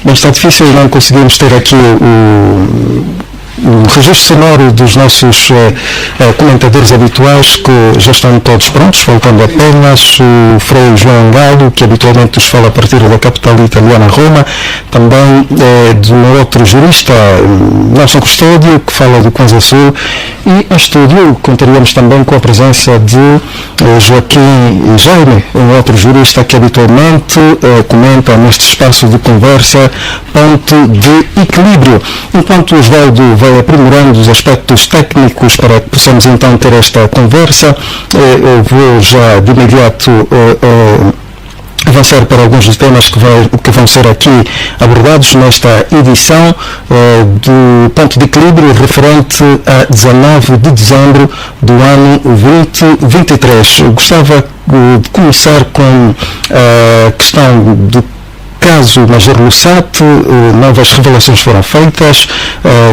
Mas está difícil, não conseguimos ter aqui o registro sonoro dos nossos comentadores habituais, que já estão todos prontos, faltando apenas o Frei João Galo, que habitualmente nos fala a partir da capital italiana, Roma, também de um outro jurista, Nelson Custódio, que fala do Kwanza Sul, e em estúdio contaríamos também com a presença de Joaquim Jaime, um outro jurista que habitualmente comenta neste espaço de conversa Ponto de Equilíbrio. Enquanto o Osvaldo vai aprimorando os aspectos técnicos para que possamos então ter esta conversa, eu vou já de imediato avançar para alguns dos temas que vão ser aqui abordados nesta edição do Ponto de Equilíbrio, referente a 19 de dezembro do ano 2023. Eu gostava de começar com a questão do caso Major Lussat. Novas revelações foram feitas,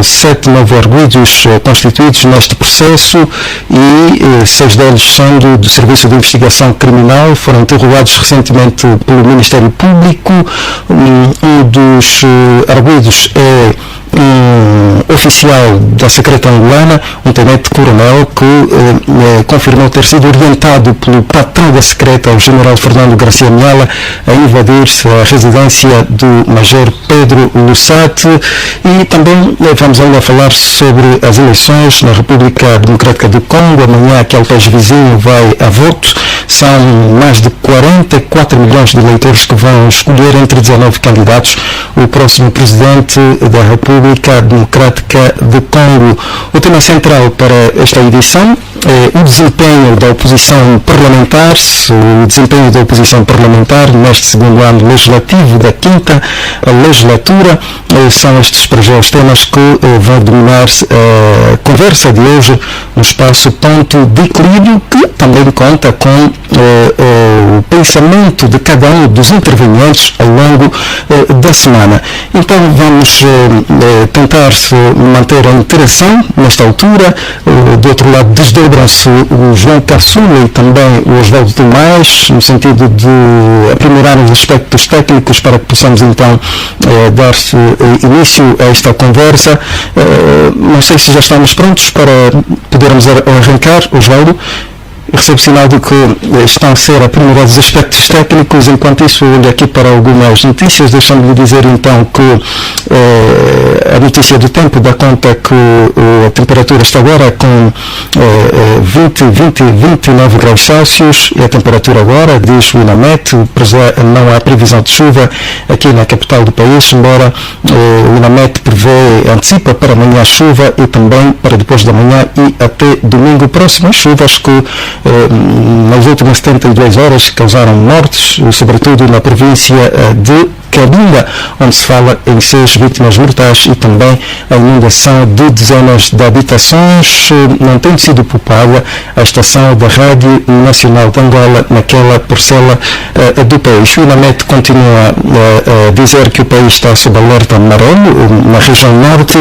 7 novos arguidos constituídos neste processo e 6 deles sendo do Serviço de Investigação Criminal, foram interrogados recentemente pelo Ministério Público. Um dos arguidos é um oficial da secreta angolana, um tenente-coronel, que confirmou ter sido orientado pelo patrão da secreta, o general Fernando Garcia Miala, a invadir-se a residência do Major Pedro Lussat. E também vamos ainda falar sobre as eleições na República Democrática do Congo. Amanhã aquele país vizinho vai a voto. São mais de 44 milhões de eleitores que vão escolher entre 19 candidatos o próximo presidente da República Democrática do Congo. O tema central para esta edição é o desempenho da oposição parlamentar, neste segundo ano legislativo da 5ª legislatura. São estes para já os temas que vão dominar a conversa de hoje no espaço Ponto de Equilíbrio, que também conta com o pensamento de cada um dos intervenientes ao longo da semana. Então vamos tentar manter a interação nesta altura. Do outro lado desdobram-se o João Caçula e também o Osvaldo Tomás, no sentido de aprimorar os aspectos técnicos para que possamos então dar início a esta conversa. Não sei se já estamos prontos para podermos arrancar, Osvaldo. Recebo sinal de que estão a ser aprimorados os aspectos técnicos. Enquanto isso, olho aqui para algumas notícias, deixando-lhe dizer então que a notícia do tempo dá conta que a temperatura está agora com 29 graus Celsius, e a temperatura agora, diz o INAMET, não há previsão de chuva aqui na capital do país, embora o INAMET antecipa para amanhã chuva e também para depois da manhã e até domingo próximo, as chuvas que nas últimas 72 horas causaram mortes, sobretudo na província de Cabinda, onde se fala em 6 vítimas mortais, e também a inundação de dezenas de habitações, não tendo sido poupada a estação da Rádio Nacional de Angola naquela parcela do país. O INAMET continua a dizer que o país está sob alerta amarelo na região norte,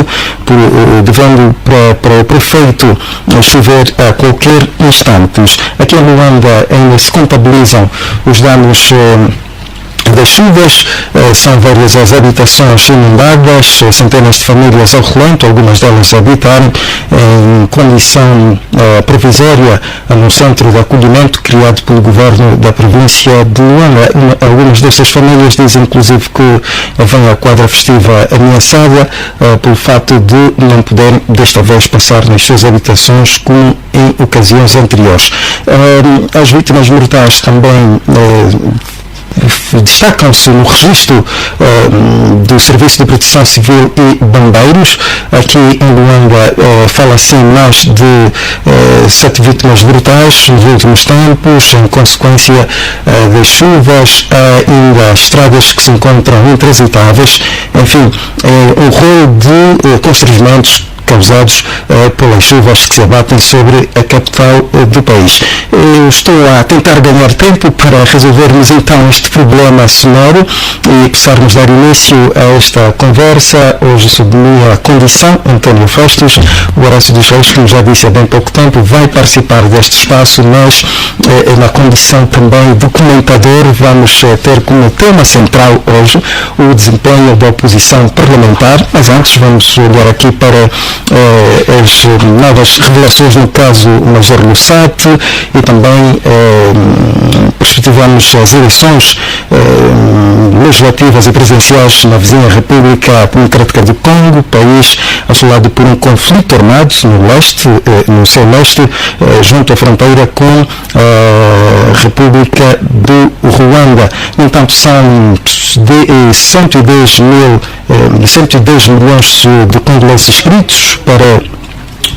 devendo para o prefeito chover a qualquer instante. Aqui em Luanda ainda se contabilizam os danos das chuvas. São várias as habitações inundadas, centenas de famílias ao relento, algumas delas habitam em condição provisória no centro de acolhimento criado pelo governo da província de Luanda. Algumas destas famílias dizem inclusive que vem a quadra festiva ameaçada pelo fato de não poder desta vez passar nas suas habitações como em ocasiões anteriores. As vítimas mortais também destacam-se no registro do Serviço de Proteção Civil e Bombeiros. Aqui em Luanda fala-se em mais de 7 vítimas mortais nos últimos tempos, em consequência das chuvas. Há ainda estradas que se encontram intransitáveis. Enfim, um rol de constrangimentos causados pelas chuvas que se abatem sobre a capital do país. Eu estou a tentar ganhar tempo para resolvermos então este problema sonoro e precisarmos dar início a esta conversa. Hoje sob minha condição, António Fastos, o Horácio dos Reis, como já disse há bem pouco tempo, vai participar deste espaço, mas na condição também de comentador. Vamos ter como tema central hoje o desempenho da oposição parlamentar, mas antes vamos olhar aqui para as novas revelações no caso Major Lussat e também perspectivamos as eleições legislativas e presidenciais na vizinha República Democrática do Congo, país assolado por um conflito armado no leste, no seu leste, junto à fronteira com a República do Ruanda. No entanto, são 110 milhões de congoleses inscritos para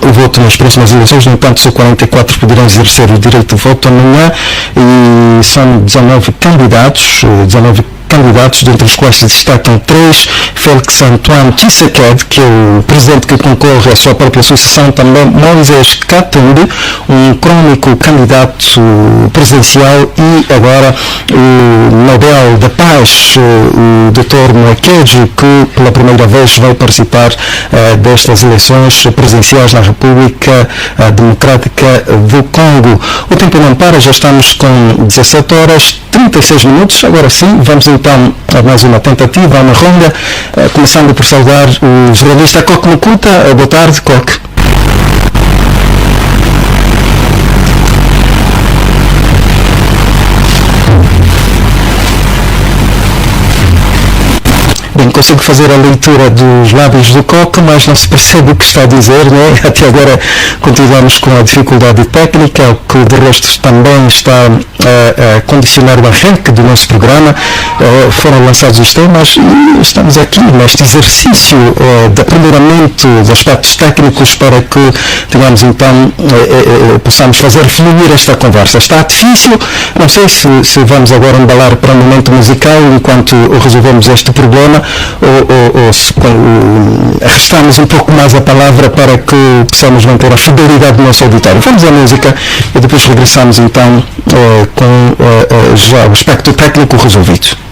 o voto nas próximas eleições. No entanto, só 44 poderão exercer o direito de voto amanhã e são 19 candidatos, dentre os quais se destacam 3, Félix Antoine Tshisekedi, que é o presidente que concorre à sua própria associação, também Moisés Katumbi, um crônico candidato presidencial, e agora o Nobel da Paz, o Dr. Moekeji, que pela primeira vez vai participar destas eleições presidenciais na República Democrática do Congo. O tempo não para, já estamos com 17 horas 36 minutos, agora sim, vamos então a mais uma tentativa, uma ronda, começando por saudar o jornalista Coque Mukuta. Boa tarde, Coque. Bem, consigo fazer a leitura dos lábios do Coque, mas não se percebe o que está a dizer, não é? Até agora continuamos com a dificuldade técnica, o que de resto também está a condicionar o arranque do nosso programa. Foram lançados os temas e estamos aqui neste exercício de aprimoramento dos aspectos técnicos para que tenhamos então, possamos fazer fluir esta conversa. Está difícil, não sei se vamos agora embalar para um momento musical enquanto resolvemos este problema, ou se arrastamos um pouco mais a palavra para que possamos manter a fidelidade do nosso auditório. Vamos à música e depois regressamos então com já o aspecto técnico resolvido.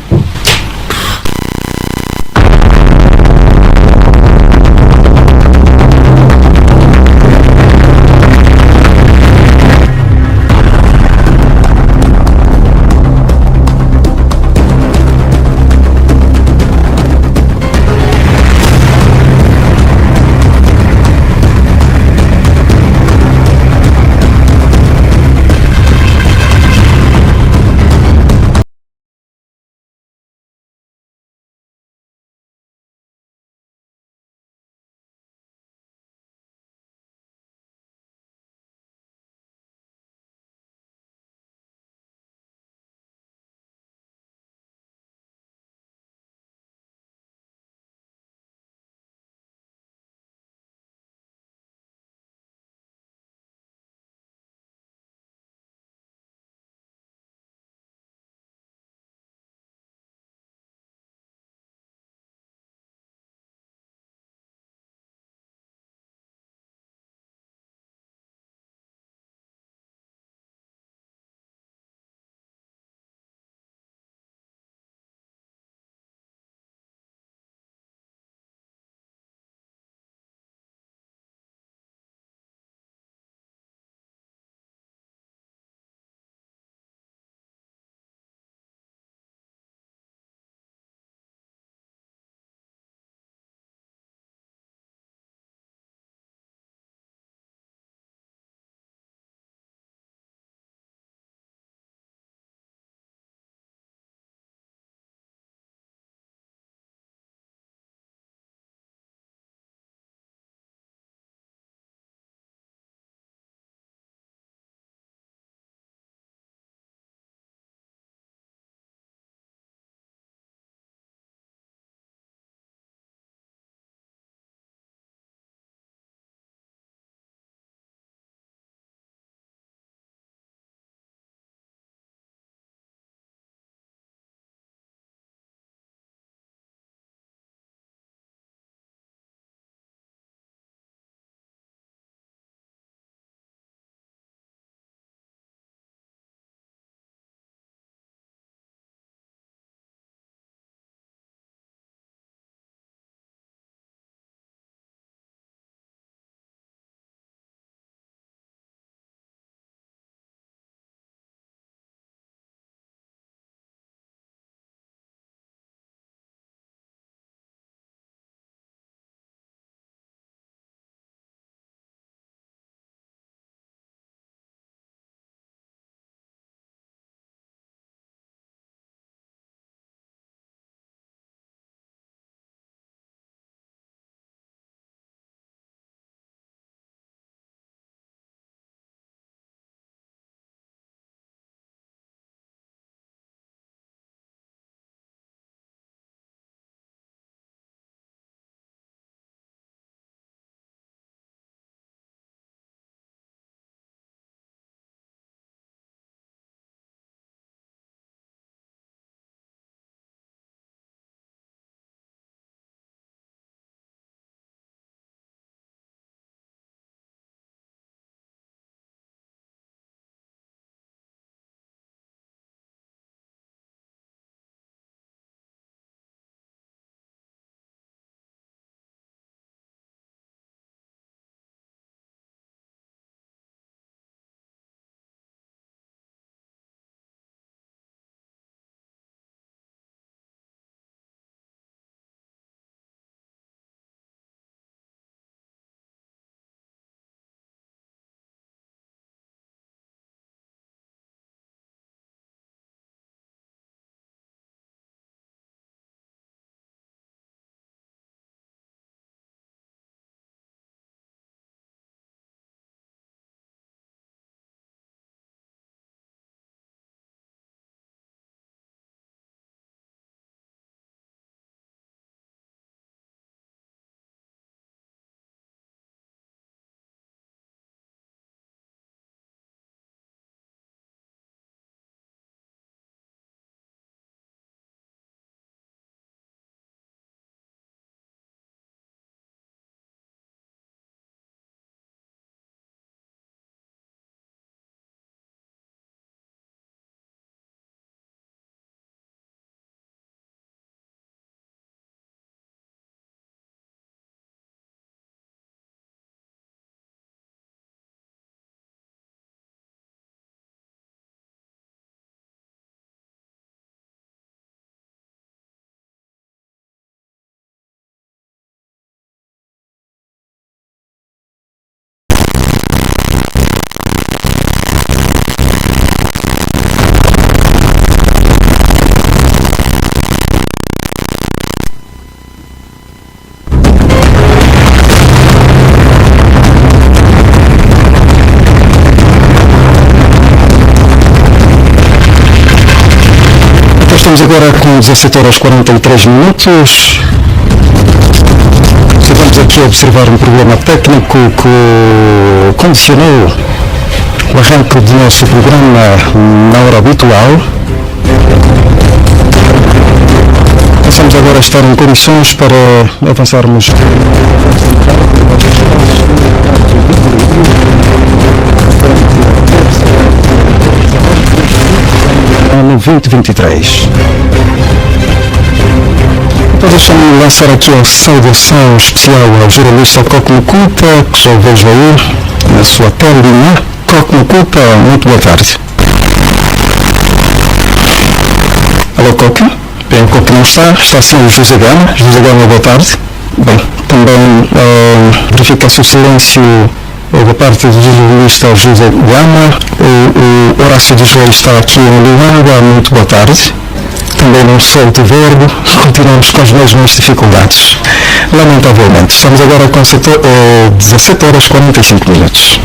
Estamos agora com 17 horas 43 minutos. Estamos aqui a observar um problema técnico que condicionou o arranque do nosso programa na hora habitual. Passamos agora a estar em condições para avançarmos. Ano 2023. Então deixa-me lançar aqui a saudação especial ao jornalista Coco Mucuta, que só vejo aí na sua telinha. Coco Mucuta, muito boa tarde. Alô, Coco? Bem, o Coco não está sim o José Gama. José Gama, boa tarde. Bem, também verifica-se o silêncio da parte do jornalista José Gama. O Horácio de João está aqui em Luanda, muito boa tarde. Também não solto o verbo, continuamos com as mesmas dificuldades. Lamentavelmente, estamos agora com 17 horas 45 minutos.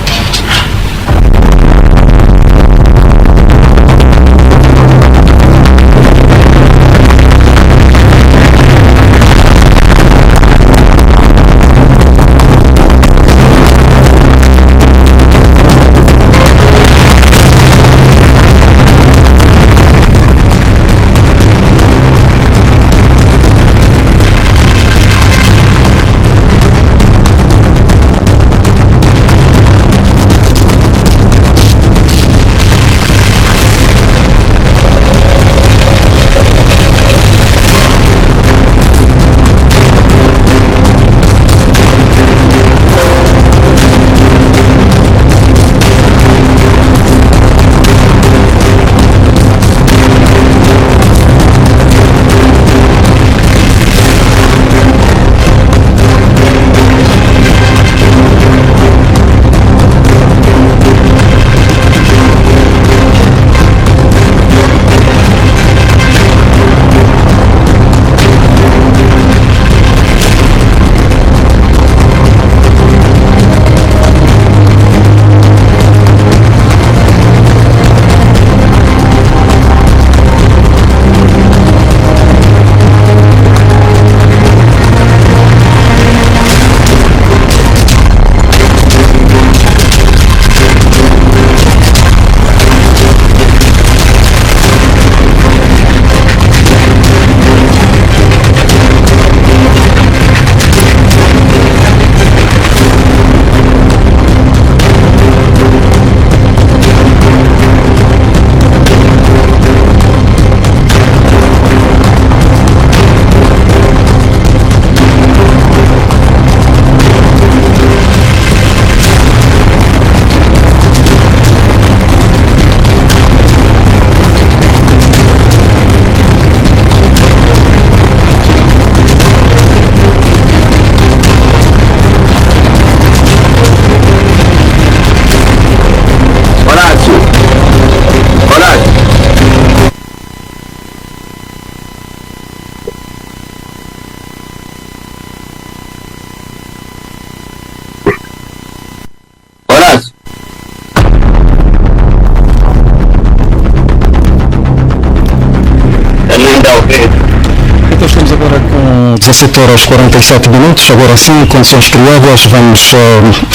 Então estamos agora com 17 horas 47 minutos, agora sim, condições criadas, vamos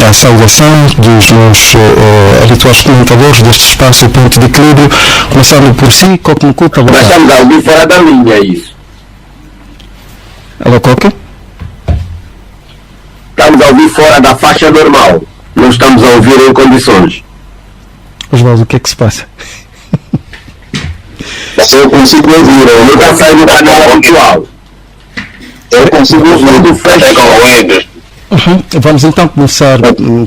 à saudação dos meus habituais comentadores deste espaço Ponto de Equilíbrio, começando por si, Coco Mucuta. Nós estamos a ouvir fora da linha, isso. Alô, Coco? Estamos a ouvir fora da faixa normal, não estamos a ouvir em condições. Osvaldo, o que é que se passa? Eu consigo ouvir, eu nunca saio do canal habitual. Eu consigo ouvir do fecho. Vamos então começar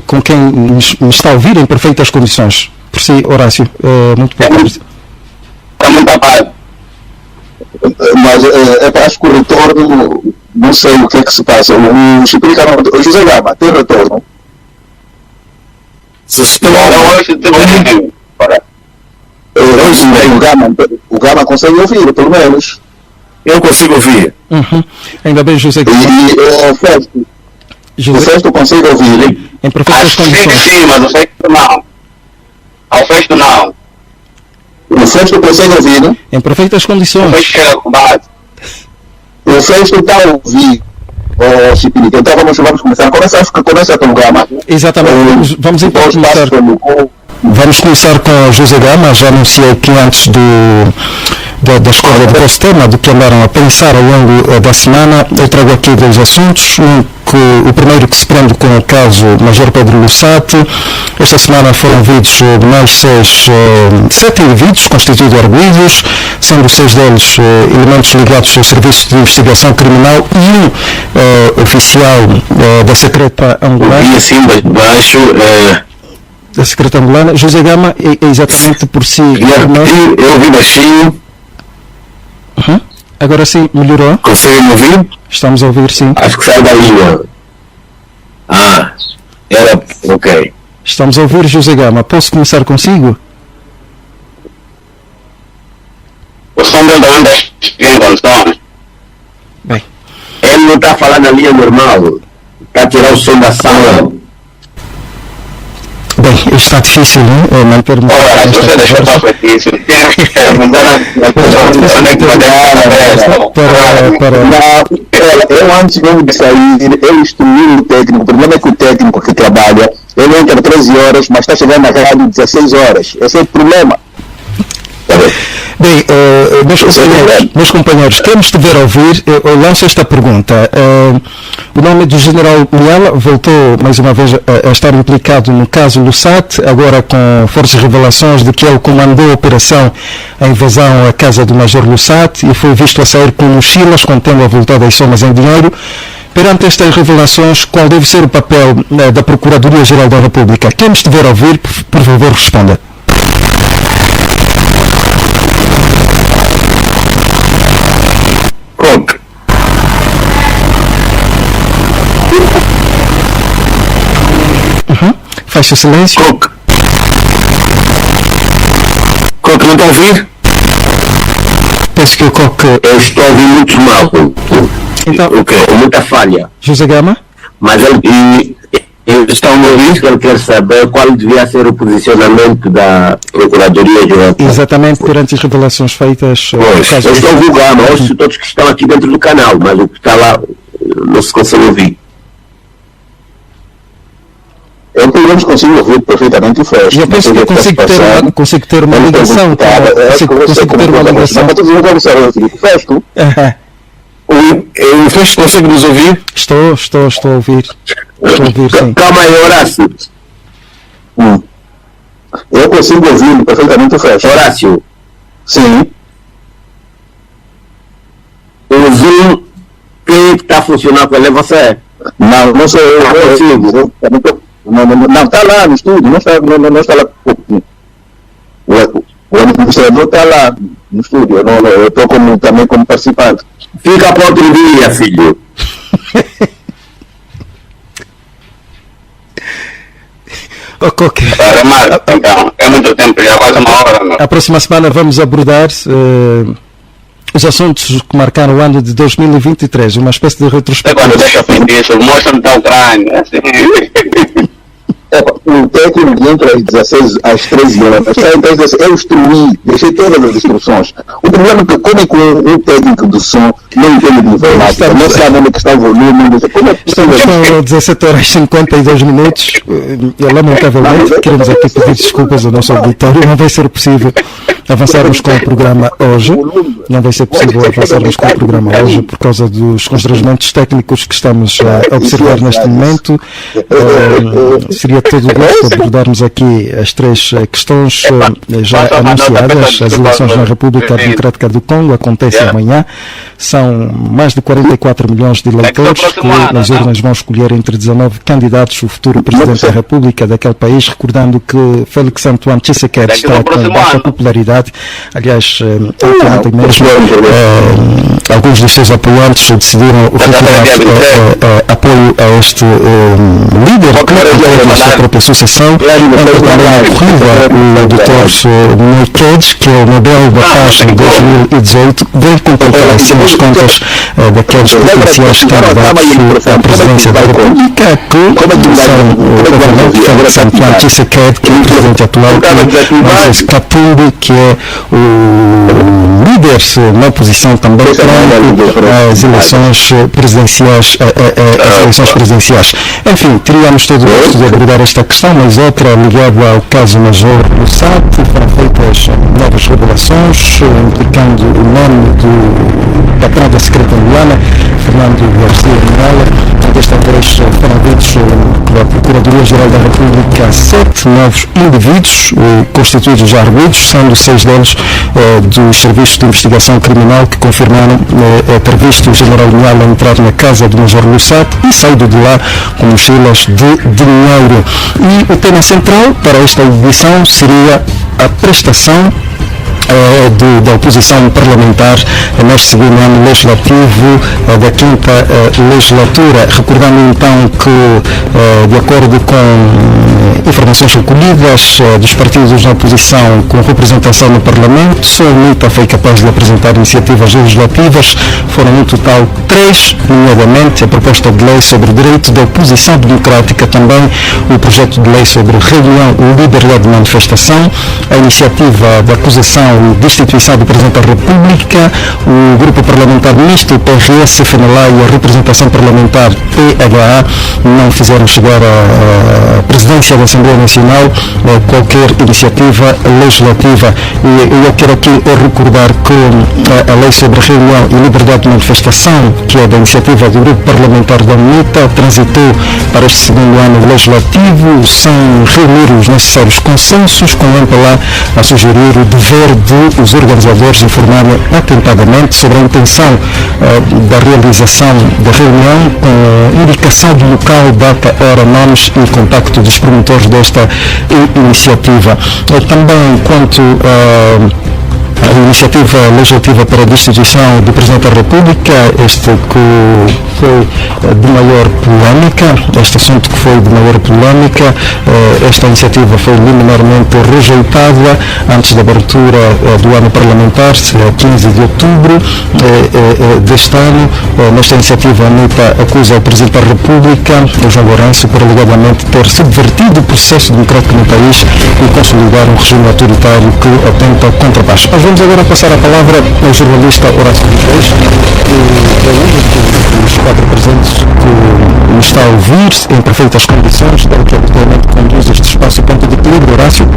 com quem me está a ouvir em perfeitas condições. Por si, Horácio, muito boa tarde. Está muito apagado. Mas acho que o retorno, não sei o que é que se passa. O José Gama tem retorno. Se estou hoje, tem o Gama consegue ouvir, pelo menos. Eu consigo ouvir. Ainda bem, José. O Festo consegue ouvir. Em perfeitas condições. Sim, mas o Festo não. Ao Festo não. O Festo consegue ouvir? Em perfeitas condições. O Festo está a ouvir. Chipinito. Então vamos começar. Começa o programa. Exatamente. Vamos então começar. Vamos começar com José Gama. Já anunciei que antes da escolha do vosso tema, do que andaram a pensar ao longo da semana, eu trago aqui dois assuntos. O primeiro que se prende com o caso Major Pedro Lussat. Esta semana foram ouvidos mais 7 indivíduos constituídos arguidos, sendo 6 deles elementos ligados ao Serviço de Investigação Criminal e um oficial da Secreta Angolana. E assim, baixo. Da Secreta Angolana. José Gama é exatamente por si. Eu ouvi baixinho. Agora sim, melhorou? Consegue me ouvir? Estamos a ouvir, sim. Acho que sai da língua. Era. Ok. Estamos a ouvir, José Gama. Posso começar consigo? O som dele anda bem com som. Bem. Ele não está falando na linha normal. Está a tirar o som da sala. Bem, está difícil, né? Manter-me. Eu antes mesmo de sair, eu instruí o técnico. O problema é que o técnico que trabalha, ele entra 13 horas, mas está chegando na rádio 16 horas. Esse é o problema. Bem, meus companheiros, quem nos estiver a ouvir, eu lanço esta pergunta. O nome do General Miela voltou mais uma vez a estar implicado no caso Lussat, agora com fortes revelações de que ele comandou a operação, a invasão à casa do Major Lussat e foi visto a sair com mochilas contendo avultadas somas em dinheiro. Perante estas revelações, qual deve ser o papel da Procuradoria-Geral da República? Quem nos estiver a ouvir, por favor, responda. Coque. Faz o silêncio. Coque. Coque, não está a ouvir? Penso que o Coque... Eu estou a ouvir muito mal. Então, muita falha. José Gama? Mas ele está a ouvir, ele quer saber qual devia ser o posicionamento da Procuradoria-Geral. Exatamente, perante as revelações feitas... Pois, eu estou a ouvir o Gama, ouço todos que estão aqui dentro do canal, mas o que está lá não se consegue ouvir. Eu pelo menos consigo ouvir perfeitamente o Festo. Eu penso que eu consigo ter uma ligação. Consigo ter uma ligação. O Festo? O Festo consegue nos ouvir? Estou a ouvir. Estou a ouvir, sim. Calma aí, Horácio. Eu consigo ouvir perfeitamente o Festo. Horácio. Sim. O Zoom, quem está funcionando com ele é você? Não sou eu. Não, está lá no estúdio, não está lá. O administrador está lá no estúdio, eu estou também como participante. Fica para outro dia, filho. Ok. Então, é muito tempo, já quase uma hora. Não? A próxima semana vamos abordar os assuntos que marcaram o ano de 2023, uma espécie de retrospectiva. Quando deixa isso, mostra-me da Ucrânia. O técnico entra às 13 horas, eu instruí, deixei todas as instruções. O problema é que como é que um técnico do som não entende de informática, não sabe onde está o volume, estamos com 17 horas e 52 minutos, lamentavelmente queremos aqui pedir desculpas ao nosso auditório, não vai ser possível avançarmos com o programa hoje, por causa dos constrangimentos técnicos que estamos a observar neste momento. Seria todo o gosto abordarmos aqui as três questões já anunciadas. As eleições na República Democrática do Congo acontecem amanhã. São mais de 44 milhões de eleitores que nas urnas vão escolher entre 19 candidatos o futuro Presidente da República daquele país, recordando que Félix Antoine Tshisekedi está com baixa popularidade. Aliás, ontem mesmo alguns dos seus apoiantes decidiram retirar apoio a este líder da sua própria sucessão. Entra também ocorrida o Dr. Moiquedes, que é o Nobel da Paz em 2018, veio completar assim as contas daqueles potenciais candidatos à presidência da República, que são obviamente Félix Antoine Tshisekedi, que é o presidente atual, e Moisés Katumbi, que é é o líder na oposição também às eleições presidenciais. Enfim, teríamos todo o gosto de abordar esta questão, mas outra ligada ao caso Major do SAT. Foram feitas novas revelações implicando o nome do patrão da Secretaria, Fernando Garcia Minala. Desta vez foram vistos pela Procuradoria-Geral da República 7 novos indivíduos constituídos já arguidos, sendo 6 deles dos serviços de investigação criminal que confirmaram ter visto o general Minala entrar na casa do Major Lussat e saído de lá com mochilas de dinheiro. E o tema central para esta edição seria a prestação da oposição parlamentar neste segundo ano legislativo da quinta legislatura. Recordando então que, de acordo com informações recolhidas dos partidos na oposição com representação no Parlamento, só a UNITA foi capaz de apresentar iniciativas legislativas. Foram no total 3, nomeadamente a proposta de lei sobre o direito da oposição democrática, também o projeto de lei sobre reunião e liberdade de manifestação, a iniciativa de acusação e destituição do Presidente da República, o Grupo Parlamentar Misto, o PRS, FNLA e a representação parlamentar PHA não fizeram chegar à Presidência da Assembleia Nacional qualquer iniciativa legislativa. E eu quero aqui recordar que a lei sobre reunião e liberdade de manifestação, que é da iniciativa do Grupo Parlamentar da UNITA, transitou para este segundo ano legislativo sem reunir os necessários consensos, com o MPLA a sugerir o dever de os organizadores informarem atentadamente sobre a intenção da realização da reunião, com indicação do local, data, hora, nomes e contacto dos promotores desta iniciativa. Também quanto a iniciativa legislativa para a destituição do Presidente da República, este que foi de maior polêmica, este assunto que foi de maior polêmica, esta iniciativa foi liminarmente rejeitada antes da abertura do ano parlamentar, 15 de outubro deste ano. Nesta iniciativa, a UNITA acusa o Presidente da República, João Lourenço, por alegadamente ter subvertido o processo democrático no país e consolidar um regime autoritário que atenta contra a paz. Nós vamos agora passar a palavra ao jornalista Horácio Reis, que é um dos 4 presentes que me está a ouvir em perfeitas condições, ele que habitualmente conduz este espaço Ponto de Equilíbrio. Horácio.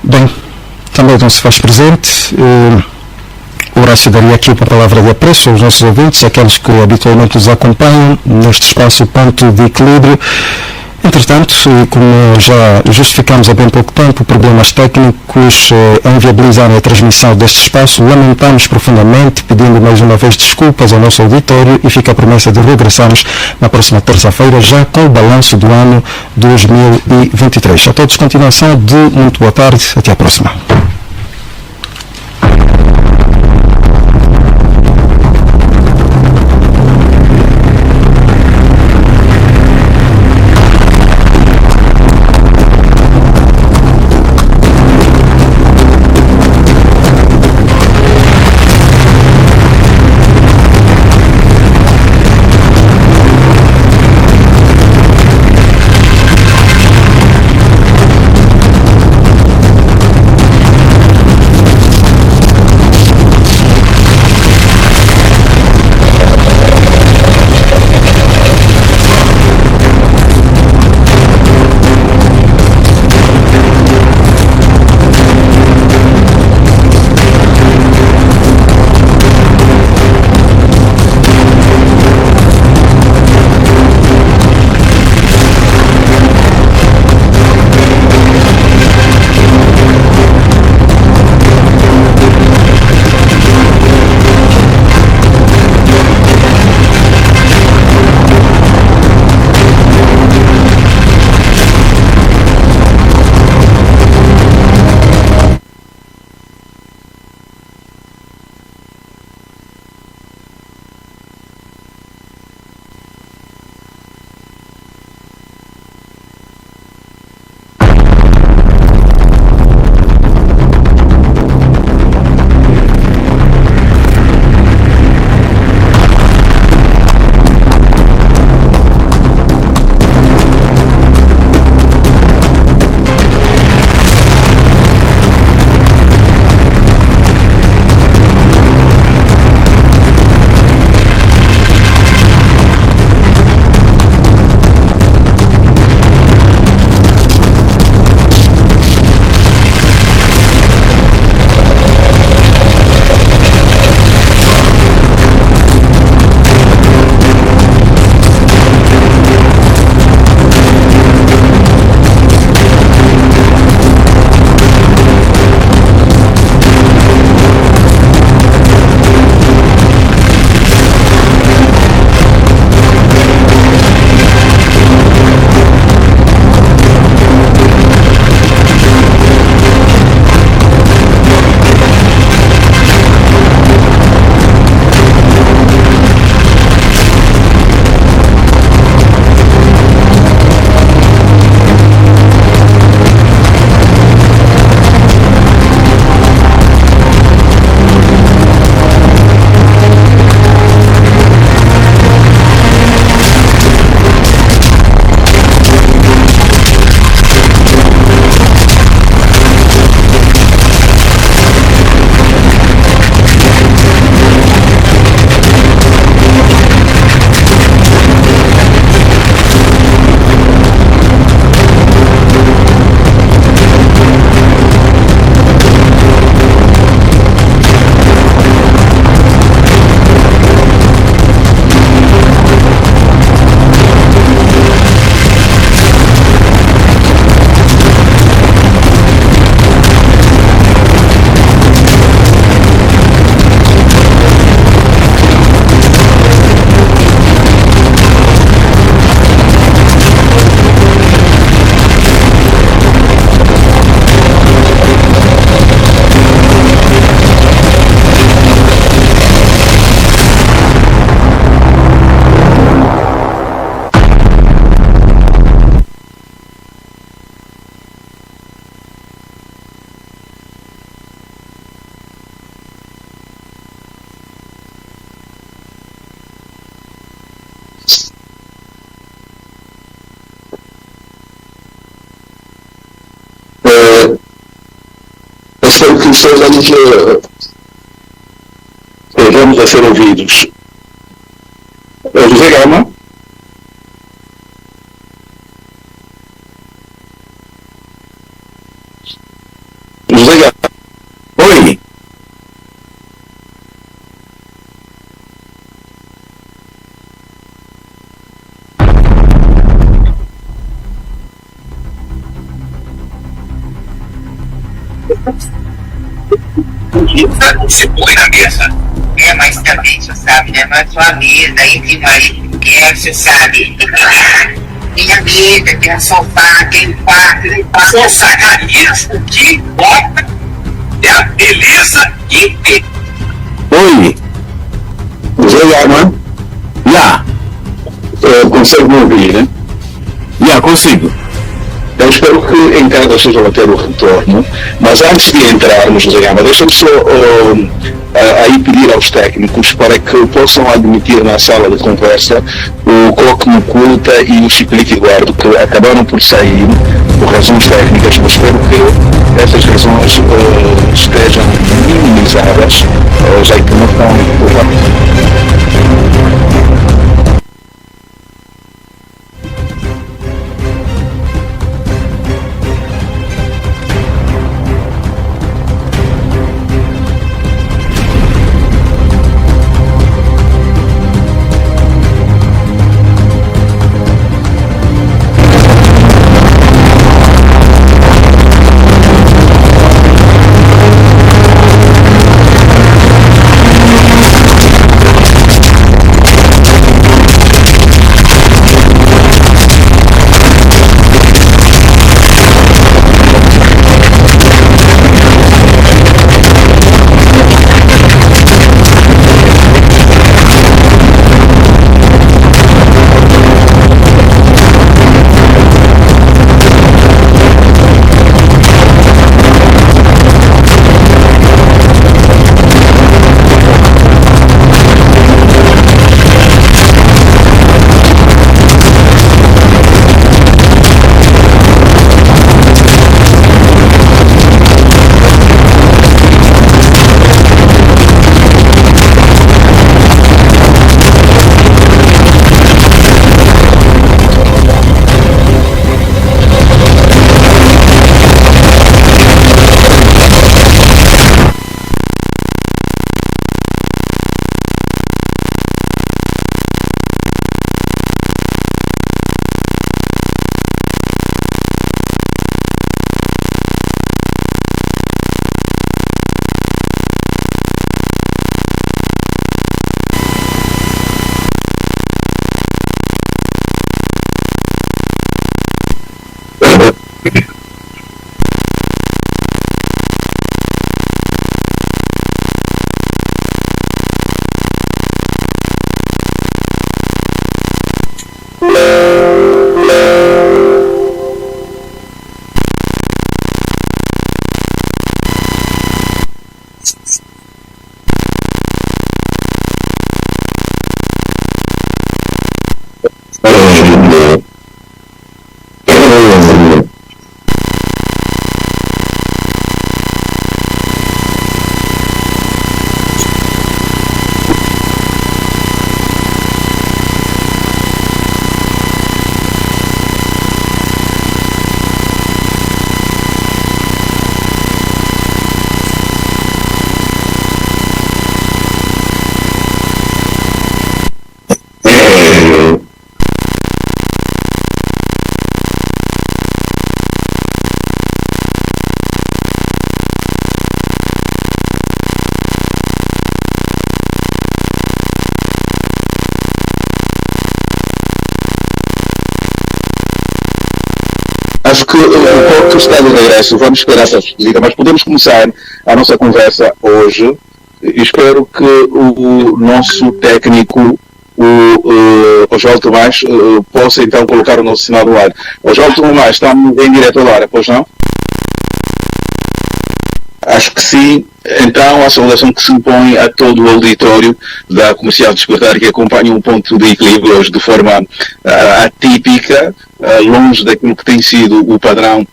Bem, também não se faz presente. Horácio daria aqui uma palavra de apreço aos nossos ouvintes, aqueles que habitualmente nos acompanham neste espaço Ponto de Equilíbrio. Entretanto, como já justificamos há bem pouco tempo, problemas técnicos inviabilizaram a transmissão deste espaço. Lamentamos profundamente, pedindo mais uma vez desculpas ao nosso auditório, e fica a promessa de regressarmos na próxima terça-feira, já com o balanço do ano 2023. A todos, continuação de muito boa tarde. Até à próxima. vamos a ser ouvidos. José Gama? José Gama? Oi! Você põe na mesa. Mas também, você sabe, né? Mas sua mesa, aí tem marido que você sabe. Tem a mesa, tem a sofá, tem quarto, tem quarto. Só sacar isso, o que importa é a beleza inteira. Oi! José Gama? Já! Consegue me ouvir, né? Já, consigo. Eu espero que em casa estejam a ter o retorno, mas antes de entrarmos, José Gama, deixa-me só aí pedir aos técnicos para que possam admitir na sala de conversa o Coque Muculta e o Chiclique Eduardo, que acabaram por sair por razões técnicas, mas espero que essas razões estejam minimizadas, já que não estão Acho que o Porto está de regresso, vamos esperar essa despedida, mas podemos começar a nossa conversa hoje e espero que o nosso técnico, o João Tomás, possa então colocar o nosso sinal no ar. O João Tomás, estamos em direto agora, pois não? Acho que sim. Então, a saudação que se impõe a todo o auditório da Comercial Despertar, que acompanha um ponto de equilíbrio hoje de forma atípica, longe daquilo que tem sido o padrão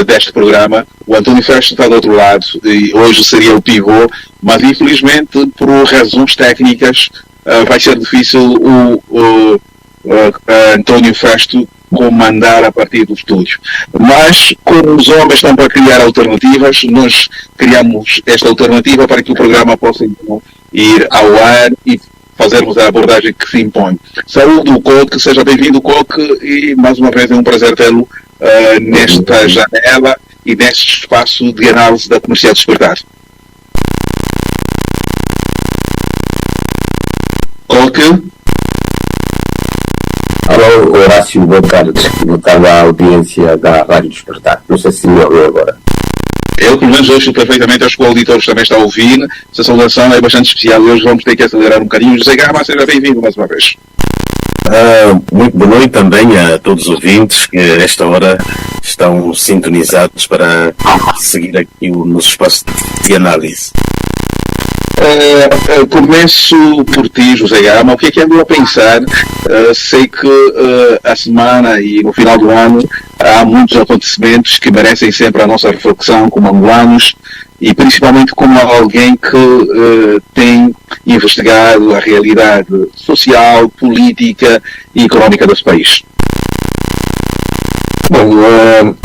deste programa. O António Festo está do outro lado e hoje seria o pivô, mas infelizmente por razões técnicas vai ser difícil o António Festo comandar a partir do estúdio. Mas, como os homens estão para criar alternativas, nós criamos esta alternativa para que o programa possa então ir ao ar e fazermos a abordagem que se impõe. Saúde o Coque, seja bem-vindo, Coque, e mais uma vez é um prazer tê-lo nesta janela e neste espaço de análise da Comercial Despertar. Coque? Alô, Horácio, boa tarde à audiência da Rádio Despertar. Não sei se me ouviu agora. Eu, pelo menos, ouço perfeitamente, acho que o auditor também está a ouvir. Essa saudação é bastante especial e hoje vamos ter que acelerar um bocadinho. José Gama, seja bem-vindo mais uma vez. Muito boa noite também a todos os ouvintes que a esta hora estão sintonizados para seguir aqui o nosso espaço de análise. Começo por ti, José Gama. O que é que andou a pensar? Sei que a semana e no final do ano há muitos acontecimentos que merecem sempre a nossa reflexão como angolanos e principalmente como alguém que tem investigado a realidade social, política e económica desse país. Bom,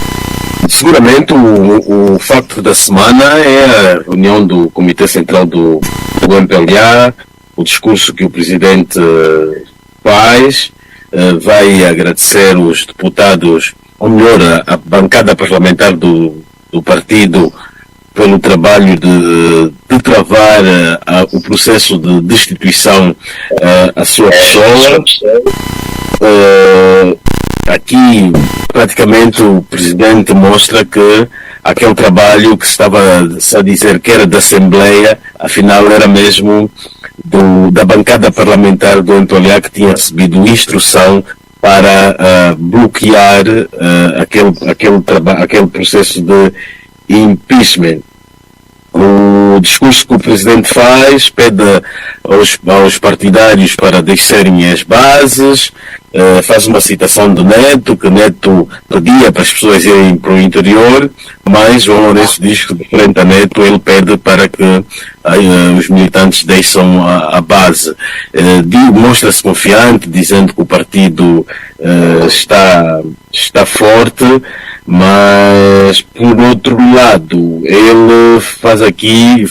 seguramente o facto da semana é a reunião do Comitê Central do MPLA, o discurso que o Presidente faz, vai agradecer os deputados, ou melhor, a bancada parlamentar do partido pelo trabalho de travar o processo de destituição à sua pessoa. Aqui, praticamente, o Presidente mostra que aquele trabalho que estava a dizer que era da Assembleia, afinal era mesmo da bancada parlamentar do MPLA que tinha recebido instrução para bloquear aquele processo de impeachment. O discurso que o Presidente faz pede aos partidários para descerem as bases, faz uma citação de Neto, que Neto pedia para as pessoas irem para o interior, mas João Lourenço diz que, frente a Neto, ele pede para que os militantes deixem a base. Mostra-se confiante, dizendo que o partido está forte, mas, por outro lado, ele faz aqui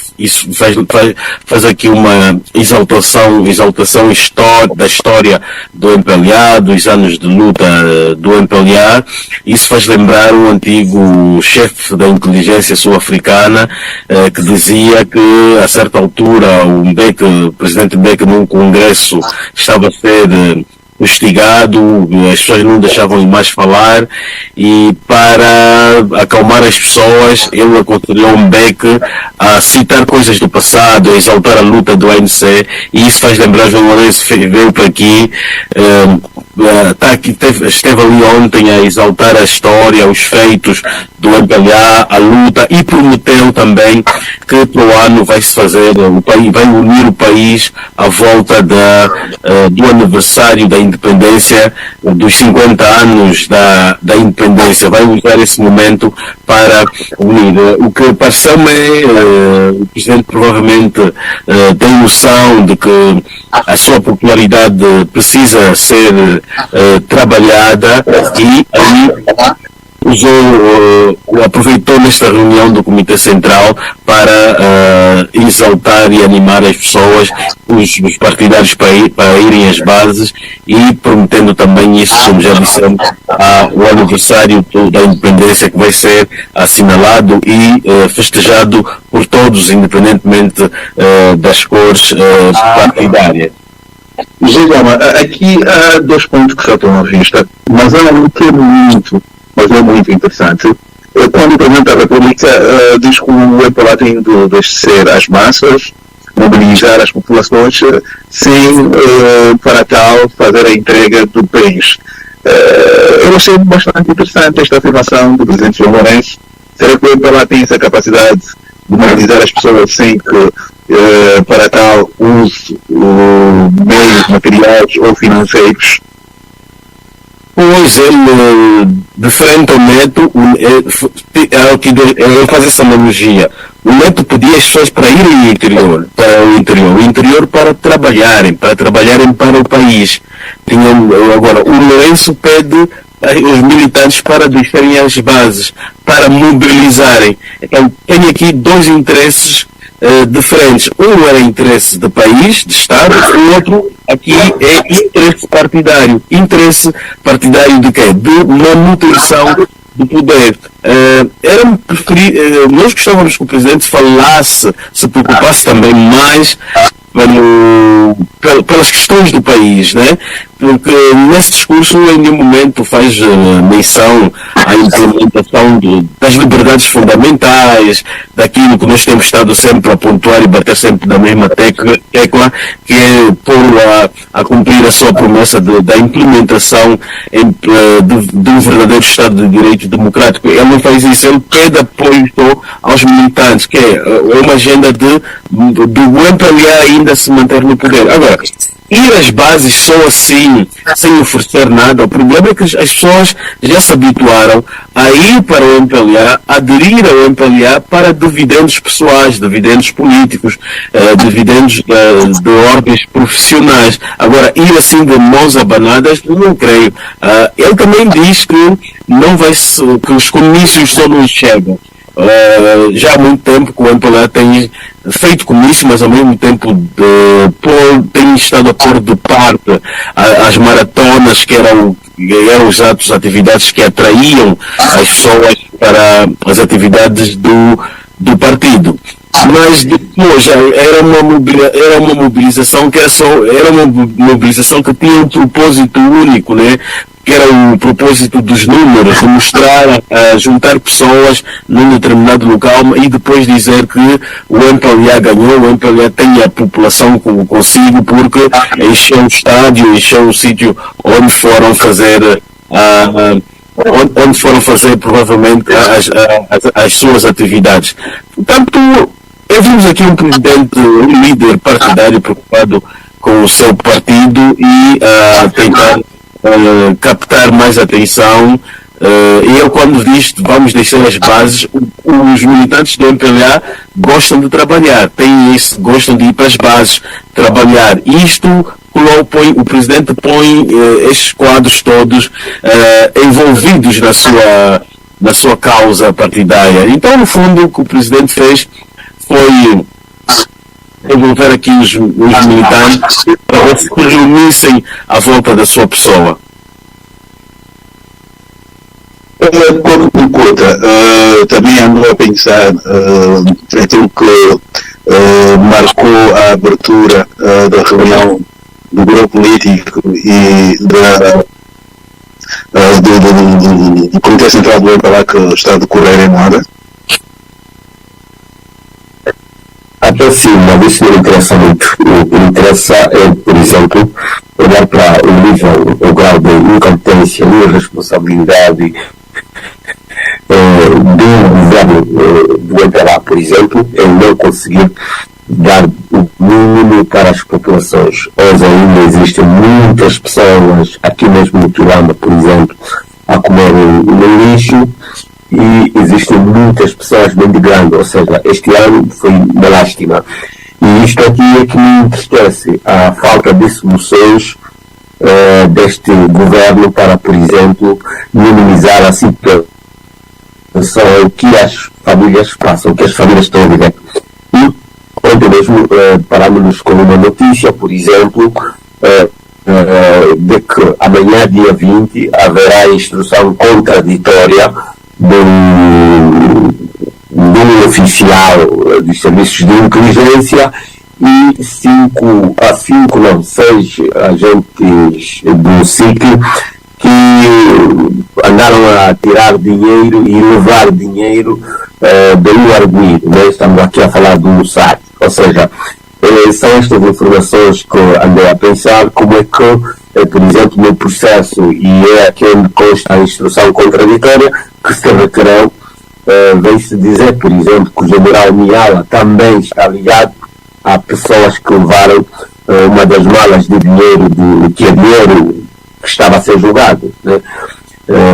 uma exaltação da história do MPLA, dos anos de luta do MPLA. Isso faz lembrar o antigo chefe da inteligência sul-africana, que dizia que, a certa altura, o presidente Mbeki, num congresso, estava a ser hostigado, as pessoas não deixavam mais falar, e para acalmar as pessoas ele aconselhou Mbeki a citar coisas do passado, a exaltar a luta do ANC, e isso faz lembrar João Lourenço, veio para aqui, esteve ali ontem a exaltar a história, os feitos do MPLA, a luta, e prometeu também que para o ano vai-se fazer, vai unir o país à volta do aniversário da independência, dos 50 anos da independência. Vai usar esse momento para unir. O que pareceu-me o Presidente provavelmente tem noção de que a sua popularidade precisa ser trabalhada, e aí aproveitou nesta reunião do Comitê Central para exaltar e animar as pessoas, os partidários para irem às bases, e prometendo também isso, como já dissemos, o aniversário da independência, que vai ser assinalado e festejado por todos, independentemente das cores partidárias. José Gama, aqui há dois pontos que saltam à vista, mas há um que é muito interessante. Quando o Presidente da República diz que o MPLA tem de abastecer as massas, mobilizar as populações, sem, para tal, fazer a entrega do país. Eu achei bastante interessante esta afirmação do Presidente João Lourenço. Será que o MPLA tem essa capacidade de mobilizar as pessoas sem que, para tal, use meios materiais ou financeiros? depois ele, de frente ao Neto, ele faz essa analogia. O Neto pedia as pessoas para irem ao interior para trabalharem para o país. Agora, o Lourenço pede os militantes para deixarem as bases, para mobilizarem. Então, tem aqui dois interesses diferentes. Um era interesse de país, de Estado, o outro aqui é interesse partidário. Interesse partidário de quê? De manutenção do poder. Nós gostávamos que o Presidente falasse, se preocupasse também mais pelas questões do país, né? Porque nesse discurso em nenhum momento faz menção à implementação das liberdades fundamentais, daquilo que nós temos estado sempre a pontuar e bater sempre na mesma tecla, que é pô-lo a cumprir a sua promessa da implementação de um verdadeiro Estado de Direito democrático. Ele não faz isso, ele pede apoio aos militantes, que é uma agenda do MPLA ainda se manter no poder. Agora, ir às bases só assim, sem oferecer nada, o problema é que as pessoas já se habituaram a ir para o MPLA, aderir ao MPLA para dividendos pessoais, dividendos políticos, dividendos de ordens profissionais. Agora, ir assim de mãos abanadas, não creio. Ele também diz que que os comícios só não chegam. Já há muito tempo que o MPLA tem feito comício, mas ao mesmo tempo tem estado a pôr de parte as maratonas que eram os atos, atividades que atraíam as pessoas para as atividades do partido. Mas depois era uma mobilização que tinha um propósito único, né? Que era o propósito dos números, de mostrar, juntar pessoas num determinado local e depois dizer que o MPLA ganhou, o MPLA tem a população consigo porque encheu o estádio, encheu o sítio onde foram fazer provavelmente as suas atividades. Portanto, vimos aqui um presidente, um líder partidário preocupado com o seu partido e tentar captar mais atenção. E ele, quando diz vamos deixar as bases, os militantes do MPLA gostam de trabalhar, gostam de ir para as bases trabalhar. Isto o Presidente põe estes quadros todos envolvidos na sua causa partidária. Então, no fundo, o que o Presidente fez foi envolver aqui os militantes para se reunissem à volta da sua pessoa. Pouco por conta, também andou a pensar aquilo que marcou a abertura da reunião do grupo político e do Comitê Central do MPLA que está a decorrer em Moada. Até sim, mas isso não interessa muito. O que interessa é, por exemplo, olhar para o nível, o grau de incompetência e irresponsabilidade do governo do MPLA, por exemplo, em não conseguir dar o mínimo para as populações. Hoje ainda existem muitas pessoas, aqui mesmo no Quilamba, por exemplo, a comer no lixo, e existem muitas pessoas mendigando, ou seja, este ano foi uma lástima. E isto aqui é que me entristece, a falta de soluções deste governo para, por exemplo, minimizar a situação que as famílias passam, que as famílias estão a viver. E ontem mesmo parámos-nos com uma notícia, por exemplo, de que amanhã, dia 20, haverá instrução contraditória de um oficial dos serviços de inteligência e 6 agentes do SIC que andaram a tirar dinheiro e levar dinheiro do arguido. Nós estamos aqui a falar do SAT. Ou seja, são estas informações que andei a pensar como é que, por exemplo, no processo, e é aqui onde consta a instrução contraditória, que se requereu, vem-se dizer, por exemplo, que o general Miala também está ligado a pessoas que levaram uma das malas de dinheiro, que é dinheiro que estava a ser julgado, né?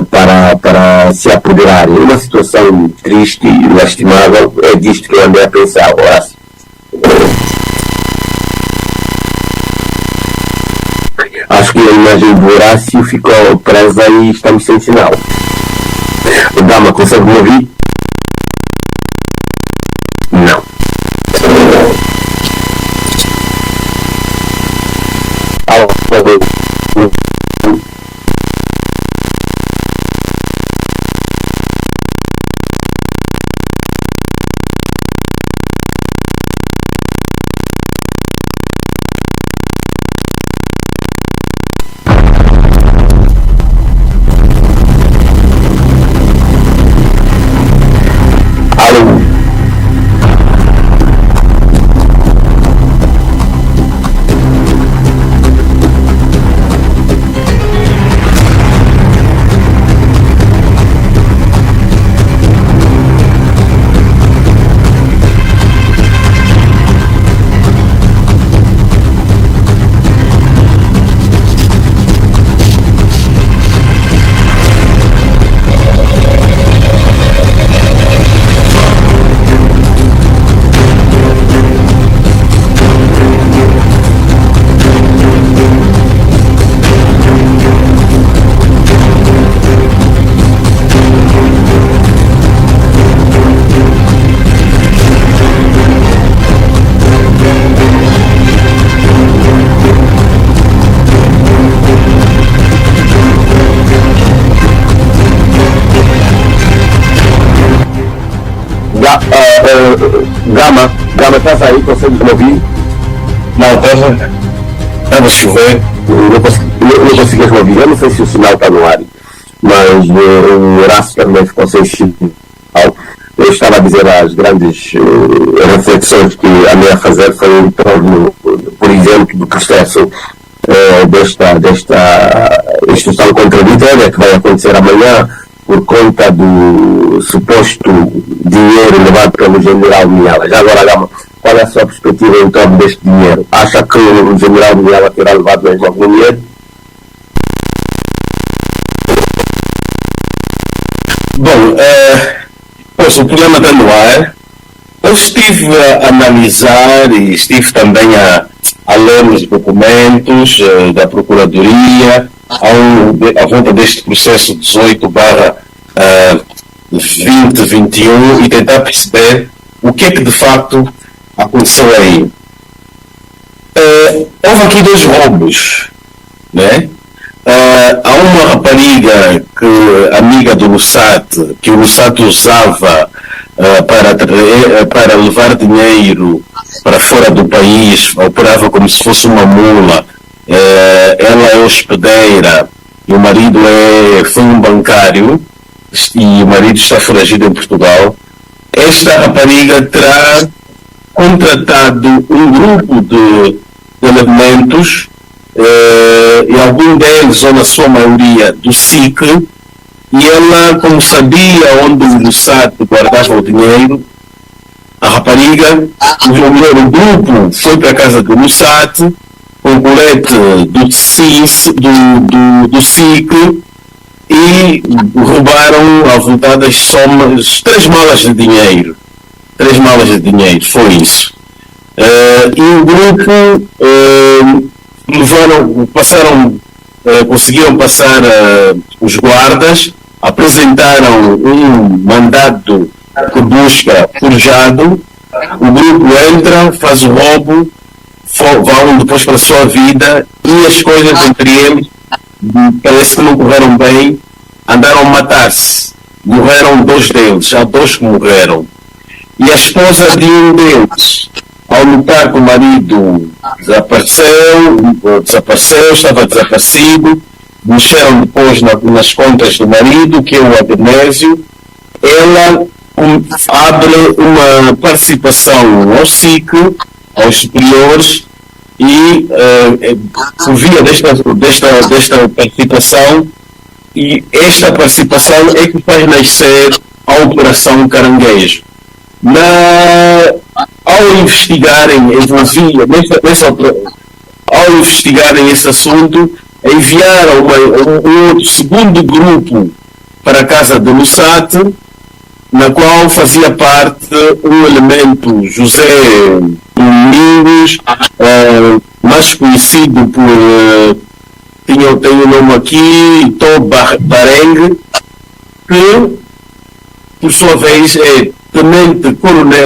Para se apoderarem. Uma situação triste e lastimável. É disto que eu andei a pensar, Horácio. Acho que a imagem do Horácio ficou presa e estamos sem sinal. O Gama, consegue me ouvir? Não. Gama, estás aí? Consegues me ouvir? Não, estava a chover. Não conseguias me ouvir. Eu não sei se o sinal está no ar, mas o Horácio também ficou sem sinal. Eu estava a dizer as grandes reflexões que andei a fazer foi em torno, por exemplo, do processo desta instrução contraditória que vai acontecer amanhã por conta do suposto dinheiro levado pelo general Miala. Já agora, Gama, qual é a sua perspectiva em torno deste dinheiro? Acha que o general Miala terá levado mesmo algum dinheiro? Bom, pois o problema está no ar. Eu estive a analisar e estive também a ler os documentos da Procuradoria à volta deste processo 18/2021 e tentar perceber o que é que de facto aconteceu aí. Houve aqui dois roubos, né? Há uma rapariga amiga do Lussat, que o Lussat usava para levar dinheiro para fora do país, operava como se fosse uma mula. Ela é hospedeira e o marido foi um bancário e o marido está foragido em Portugal. Esta rapariga terá contratado um grupo de elementos, e algum deles, ou na sua maioria, do SIC, e ela, como sabia onde o Lussat guardava o dinheiro, a rapariga, o grupo foi para a casa do Lussat, com o colete do SIC, e roubaram avultadas somas, 3 malas de dinheiro. 3 malas de dinheiro, foi isso. E o grupo conseguiram passar os guardas, apresentaram um mandado de busca forjado, o grupo entra, faz o roubo, vão depois para a sua vida e as coisas entre eles parece que não correram bem, andaram a matar-se. Morreram 2 deles, há 2 que morreram. E a esposa de um deles, ao notar que o marido desapareceu, estava desaparecido, mexeram depois nas contas do marido, que é o Agnésio, ela abre uma participação ao SIC, aos superiores, e por via desta participação, e esta participação é que faz nascer a Operação Caranguejo. Ao investigarem esse assunto, enviaram um outro segundo grupo para a casa de Lussat, na qual fazia parte um elemento, José Domingos, mais conhecido por, tem o nome aqui, Tó Barengue, que, por sua vez, é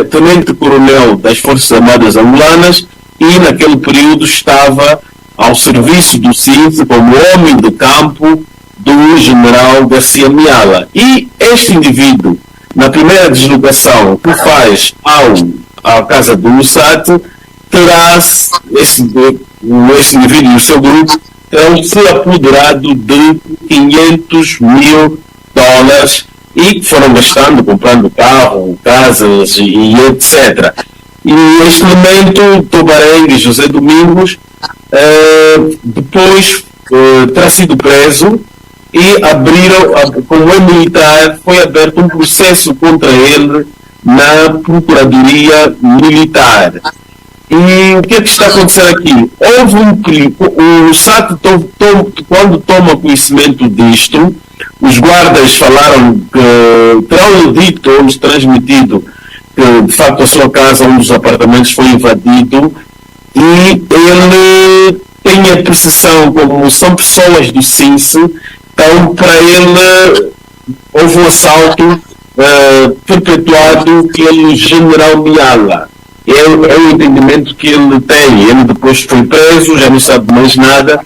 tenente-coronel das Forças Armadas Angolanas e, naquele período, estava ao serviço do CINF como homem de campo do general Garcia Miala. E este indivíduo, na primeira deslocação que faz à casa do Lussat, terá esse indivíduo e o seu grupo terão se apoderado de $500 mil e foram gastando, comprando carro, casas e etc. E este elemento, Tobarengue e José Domingos, depois terá sido preso e como é militar, foi aberto um processo contra ele na Procuradoria Militar. E o que é que está acontecendo aqui? Houve o SAT, quando toma conhecimento disto, os guardas falaram que terão dito ou nos transmitido que, de facto, a sua casa, um dos apartamentos, foi invadido e ele tem a percepção, como são pessoas do CINSE, então, para ele, houve um assalto perpetuado pelo general Miala. É o entendimento que ele tem. Ele depois foi preso, já não sabe mais nada.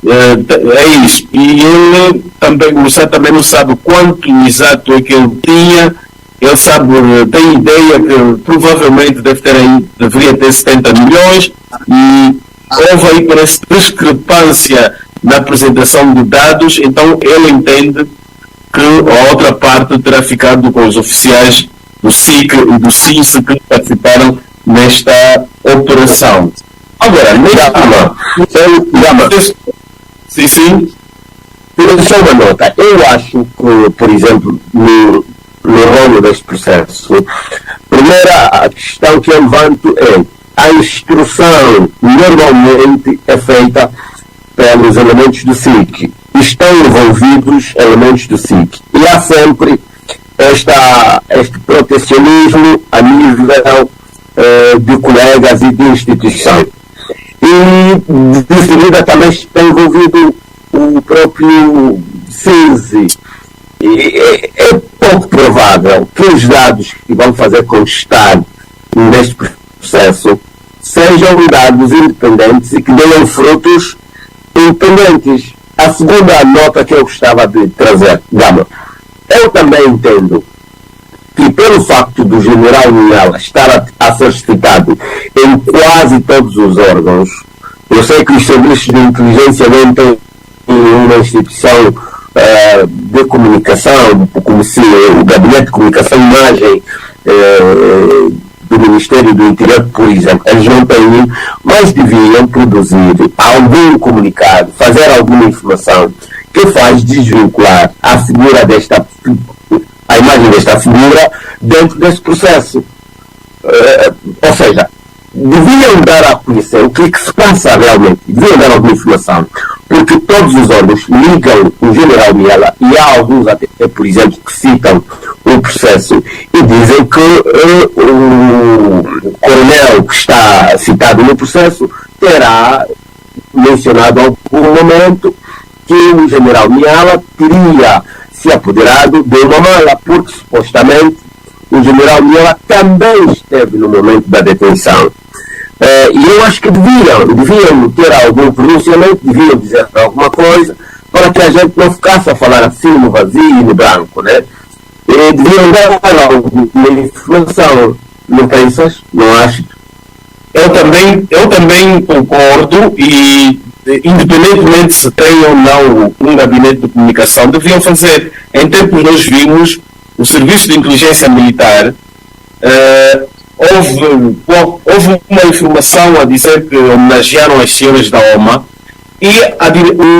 É isso. E ele também, o Lussat também não sabe quanto exato é que ele tinha. Ele sabe, tem ideia que provavelmente deveria ter 70 milhões. E houve aí, parece, discrepância na apresentação de dados, então ele entende que a outra parte terá ficado com os oficiais do SIC e do CINSE que participaram nesta operação. Agora, sim. Só uma nota. Eu acho que, por exemplo, no rolo deste processo, primeira a questão que eu levanto é a instrução normalmente é feita pelos elementos do SIC. Estão envolvidos elementos do SIC. E há sempre este protecionismo a nível de colegas e de instituição. E de seguida também está envolvido o próprio CINSE. É pouco provável que os dados que vão fazer constar neste processo sejam dados independentes e que deem frutos independentes. A segunda nota que eu gostava de trazer, Gama, eu também entendo que pelo facto do general Miala estar a ser citado em quase todos os órgãos, eu sei que os serviços de inteligência não têm uma instituição de comunicação, como se o Gabinete de Comunicação e Imagem do Ministério do Interior, por exemplo, eles não têm, mas deviam produzir algum comunicado, fazer alguma informação que faz desvincular a figura a imagem desta figura dentro deste processo. Ou seja, deviam dar a conhecer o que se passa realmente, deviam dar alguma informação, porque todos os órgãos ligam o general Miala, e há alguns até, por exemplo, que citam o processo e dizem que o coronel que está citado no processo terá mencionado a algum momento que o general Miala teria se apoderado de uma mala, porque supostamente o general Miala também esteve no momento da detenção. E eu acho que deviam ter algum pronunciamento, deviam dizer alguma coisa, para que a gente não ficasse a falar assim no vazio e no branco, né? E deviam dar alguma informação. Não pensas? Não acho? Eu também concordo, e independentemente se tem ou não um gabinete de comunicação, deviam fazer. Em tempos nós vimos o Serviço de Inteligência Militar, houve uma informação a dizer que homenagearam as senhoras da OMA, e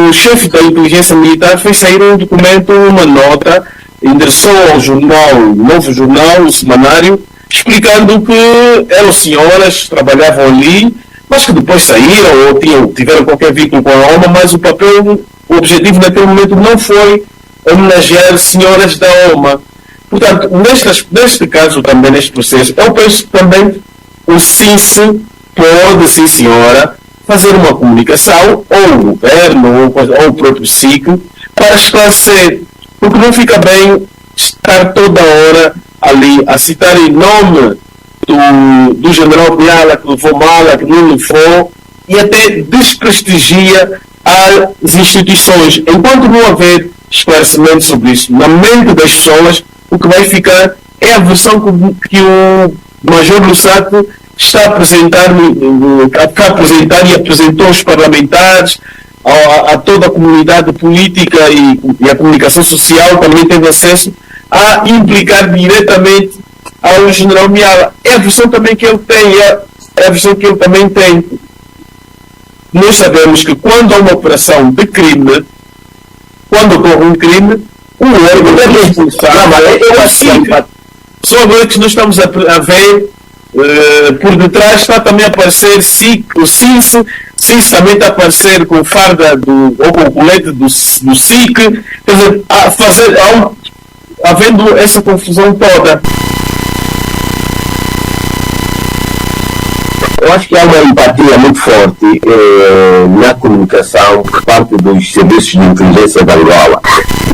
o chefe da Inteligência Militar fez sair um documento, uma nota, endereçou ao jornal, Novo Jornal, o semanário, explicando que eram senhoras, trabalhavam ali, mas que depois saíram ou tiveram qualquer vínculo com a OMA, mas o objetivo naquele momento não foi homenagear senhoras da OMA. Portanto, neste caso também, neste processo, eu penso que também o CINSE pode, sim senhora, fazer uma comunicação, ou o governo, ou o próprio SIC, para esclarecer, porque não fica bem estar toda hora ali a citar em nome do general Miala, que levou mala, que não levou, e até desprestigia as instituições. Enquanto não houver esclarecimento sobre isso na mente das pessoas, o que vai ficar é a versão que o Major Lussato está a apresentar e apresentou aos parlamentares, a toda a comunidade política e a comunicação social também teve acesso a implicar diretamente ao general Miala. É a versão também que ele tem, é a versão que ele também tem. Nós sabemos que quando há uma operação de crime, quando ocorre um crime, o órgão deve expulsar. Só agora que nós estamos a ver, por detrás está também a aparecer o CINSE também está a aparecer com farda ou com o colete do SIC, quer dizer, havendo essa confusão toda. Eu acho que há uma empatia muito forte na comunicação por parte dos serviços de inteligência da Angola.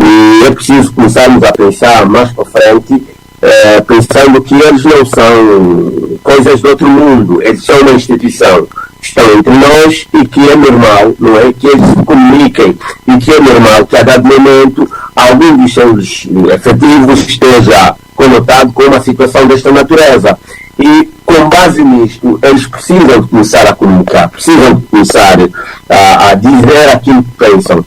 E é preciso começarmos a pensar mais para frente, pensando que eles não são coisas do outro mundo, eles são uma instituição que estão entre nós e que é normal, não é? Que eles se comuniquem e que é normal que a dado momento algum dos seus efetivos esteja conotado com uma situação desta natureza. E com base nisto, eles precisam de começar a comunicar, precisam de começar a dizer aquilo que pensam.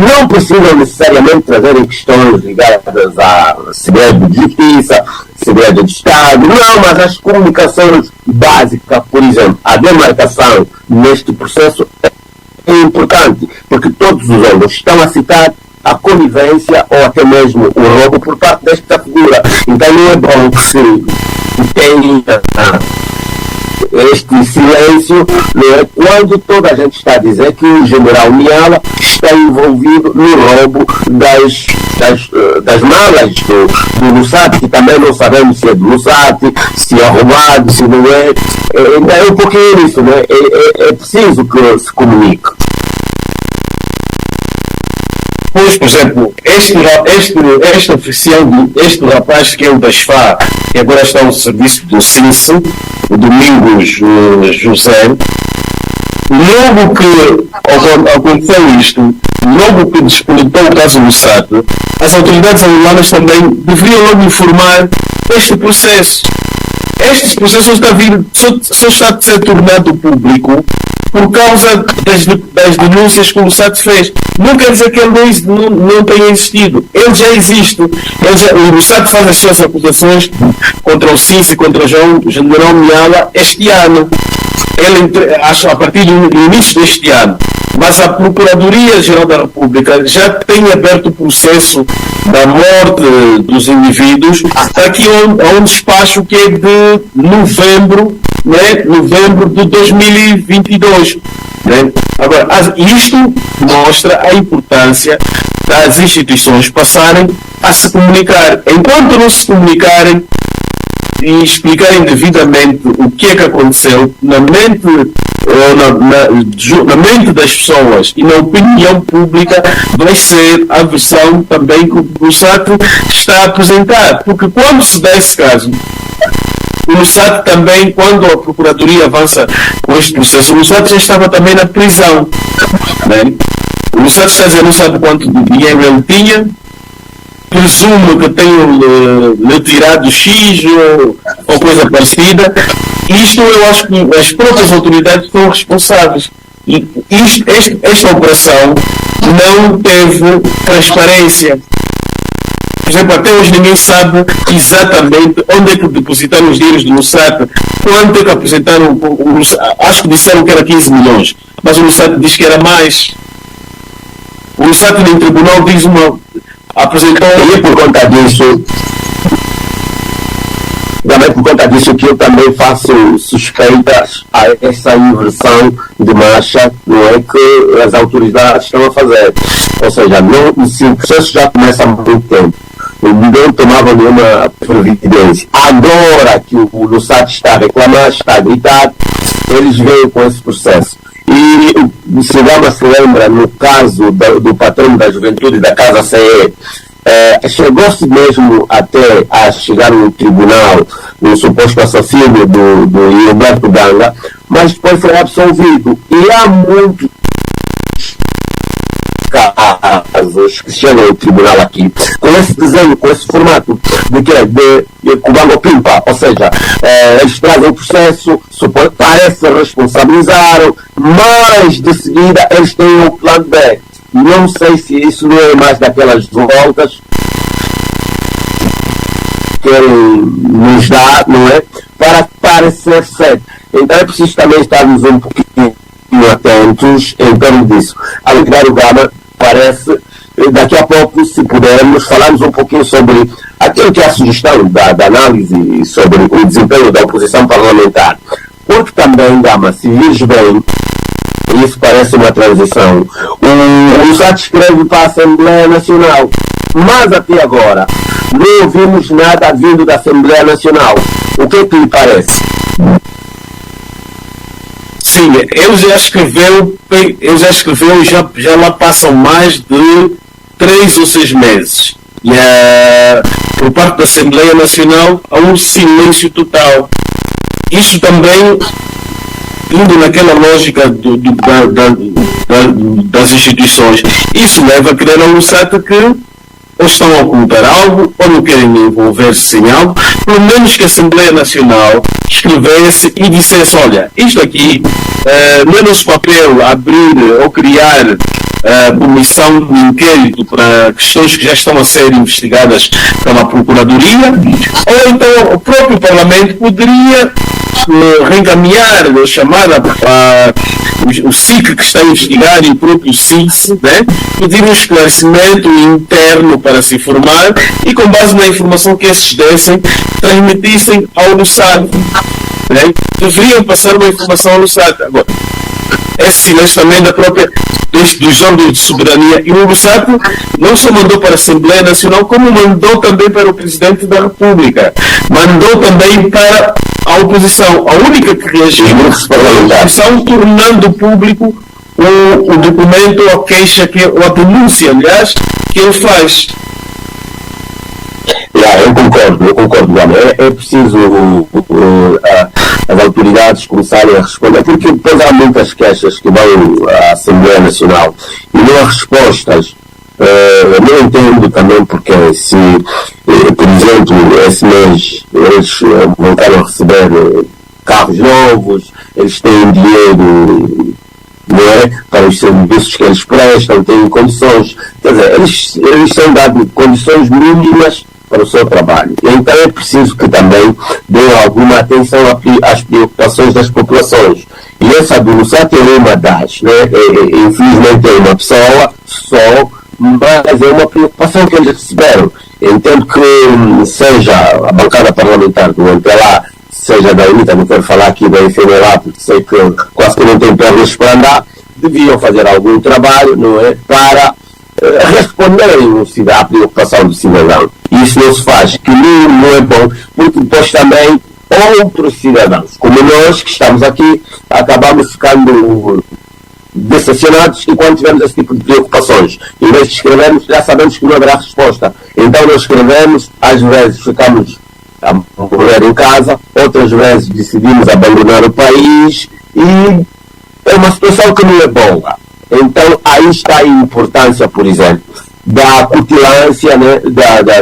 Não precisam necessariamente trazer questões ligadas a segredo de justiça, segredo de Estado, não, mas as comunicações básicas, por exemplo, a demarcação neste processo é importante, porque todos os órgãos estão a citar a conivência ou até mesmo o roubo por parte desta figura. Então não é bom que se tenha este silêncio, né, quando toda a gente está a dizer que o general Miala está envolvido no roubo das malas do Lussato, que também não sabemos se é do Lussato, se é roubado, se não é. É um pouquinho isso, né? É preciso que se comunique. Pois, por exemplo, este oficial, este rapaz que é o da SFA, que agora está no serviço do CINSE, o Domingos José, logo que aconteceu isto, logo que despolitou o caso Lussato, as autoridades angolanas também deveriam logo informar este processo. Este processo só está a ser tornado público por causa das denúncias que o Lussato fez. Não quer dizer que ele não tenha existido. Ele já existe. O Lussato faz as suas acusações contra o CINSE e contra o general Miala este ano. Acho a partir do início deste ano. Mas a Procuradoria-Geral da República já tem aberto o processo da morte dos indivíduos aqui a um despacho que é de novembro, né? Novembro de 2022. Né? Agora, isto mostra a importância das instituições passarem a se comunicar. Enquanto não se comunicarem e explicarem devidamente o que é que aconteceu na mente das pessoas e na opinião pública, vai ser a versão também que o Lussato está a apresentar. Porque quando se dá esse caso, o Lussato também, quando a Procuradoria avança com este processo, o Lussato já estava também na prisão. Né? O Lussato está a dizer, não sabe quanto dinheiro ele tinha, presumo que tenho tirado X ou coisa parecida. Isto eu acho que as próprias autoridades são responsáveis. E esta operação não teve transparência. Por exemplo, até hoje ninguém sabe exatamente onde é que depositaram os dinheiros do Lussato, quanto é que apresentaram. Acho que disseram que era 15 milhões, mas o Lussato diz que era mais. O Lussato no tribunal diz apresentou. E por conta disso, justamente por conta disso que eu também faço suspeitas a essa inversão de marcha, não é, que as autoridades estão a fazer. Ou seja, se o processo já começa há muito tempo, não tomavam nenhuma providência. Agora que o Lusat está a reclamar, está a gritar, eles veem com esse processo. E se Gama se lembra, no caso do patrão da juventude da Casa CE, chegou-se mesmo até a chegar no tribunal o suposto assassino do Gilberto Ganga, mas depois foi absolvido. E há muitos casos que chegam ao tribunal aqui com esse desenho, com esse formato de Cubango Pimpa, ou seja, eles trazem o processo, parece responsabilizaram, mas de seguida eles têm o plano B. Não sei se isso não é mais daquelas voltas que querem nos dar, não é? Para parecer certo. Então é preciso também estarmos um pouquinho atentos em torno disso. A Ligar o Gama parece, daqui a pouco, se pudermos, falarmos um pouquinho sobre aquilo que é a sugestão da análise sobre o desempenho da oposição parlamentar. Porque também, Gama, se vires bem, isso parece uma transição. O SAT escreve para a Assembleia Nacional, mas até agora não ouvimos nada vindo da Assembleia Nacional. O que é que lhe parece? Sim, ele já escreveu e já lá passam mais de 3 ou 6 meses. E por parte da Assembleia Nacional há um silêncio total. Isso também indo naquela lógica das instituições. Isso leva a crer ao Lusat que ou estão a ocultar algo, ou não querem envolver-se em algo, pelo menos que a Assembleia Nacional escrevesse e dissesse, olha, isto aqui não é nosso papel abrir ou criar comissão de inquérito para questões que já estão a ser investigadas pela Procuradoria, ou então o próprio Parlamento poderia reencaminhar, chamar o SIC que está a investigar e o próprio SIC, né, pedir um esclarecimento interno para se informar e com base na informação que esses dessem, transmitissem ao Lusat. Né? Deveriam passar uma informação ao Lusat. Agora, esse silêncio também da própria dos órgãos de soberania. E o Lusat não só mandou para a Assembleia Nacional, como mandou também para o Presidente da República. Mandou também para a oposição. A única que reagiu foi a oposição, tornando público o documento, a queixa, ou a denúncia, aliás, que ele faz. Eu concordo, é preciso as autoridades começarem a responder, porque depois há muitas queixas que vão à Assembleia Nacional e não há respostas. Não entendo também porque se, por exemplo, esse mês eles voltaram a receber carros novos, eles têm dinheiro, não é, para os serviços que eles prestam, têm condições, quer dizer, eles são dados condições mínimas para o seu trabalho. Então é preciso que também dê alguma atenção às preocupações das populações. E essa do Lusat é uma das, né? Infelizmente é uma pessoa só, mas é uma preocupação que eles receberam. Entendo que seja a bancada parlamentar do MPLA, seja da UNITA, não quero falar aqui da FNLA, porque sei que quase que não tem pernas para andar, deviam fazer algum trabalho, não é, para responderem à preocupação do cidadão. Isso não se faz, que não é bom, porque depois também outros cidadãos, como nós que estamos aqui, acabamos ficando decepcionados enquanto tivermos esse tipo de preocupações. Em vez de escrevermos, já sabemos que não haverá resposta. Então nós escrevemos, às vezes ficamos a morrer em casa, outras vezes decidimos abandonar o país e é uma situação que não é boa. Então aí está a importância, por exemplo, da cutilância, né,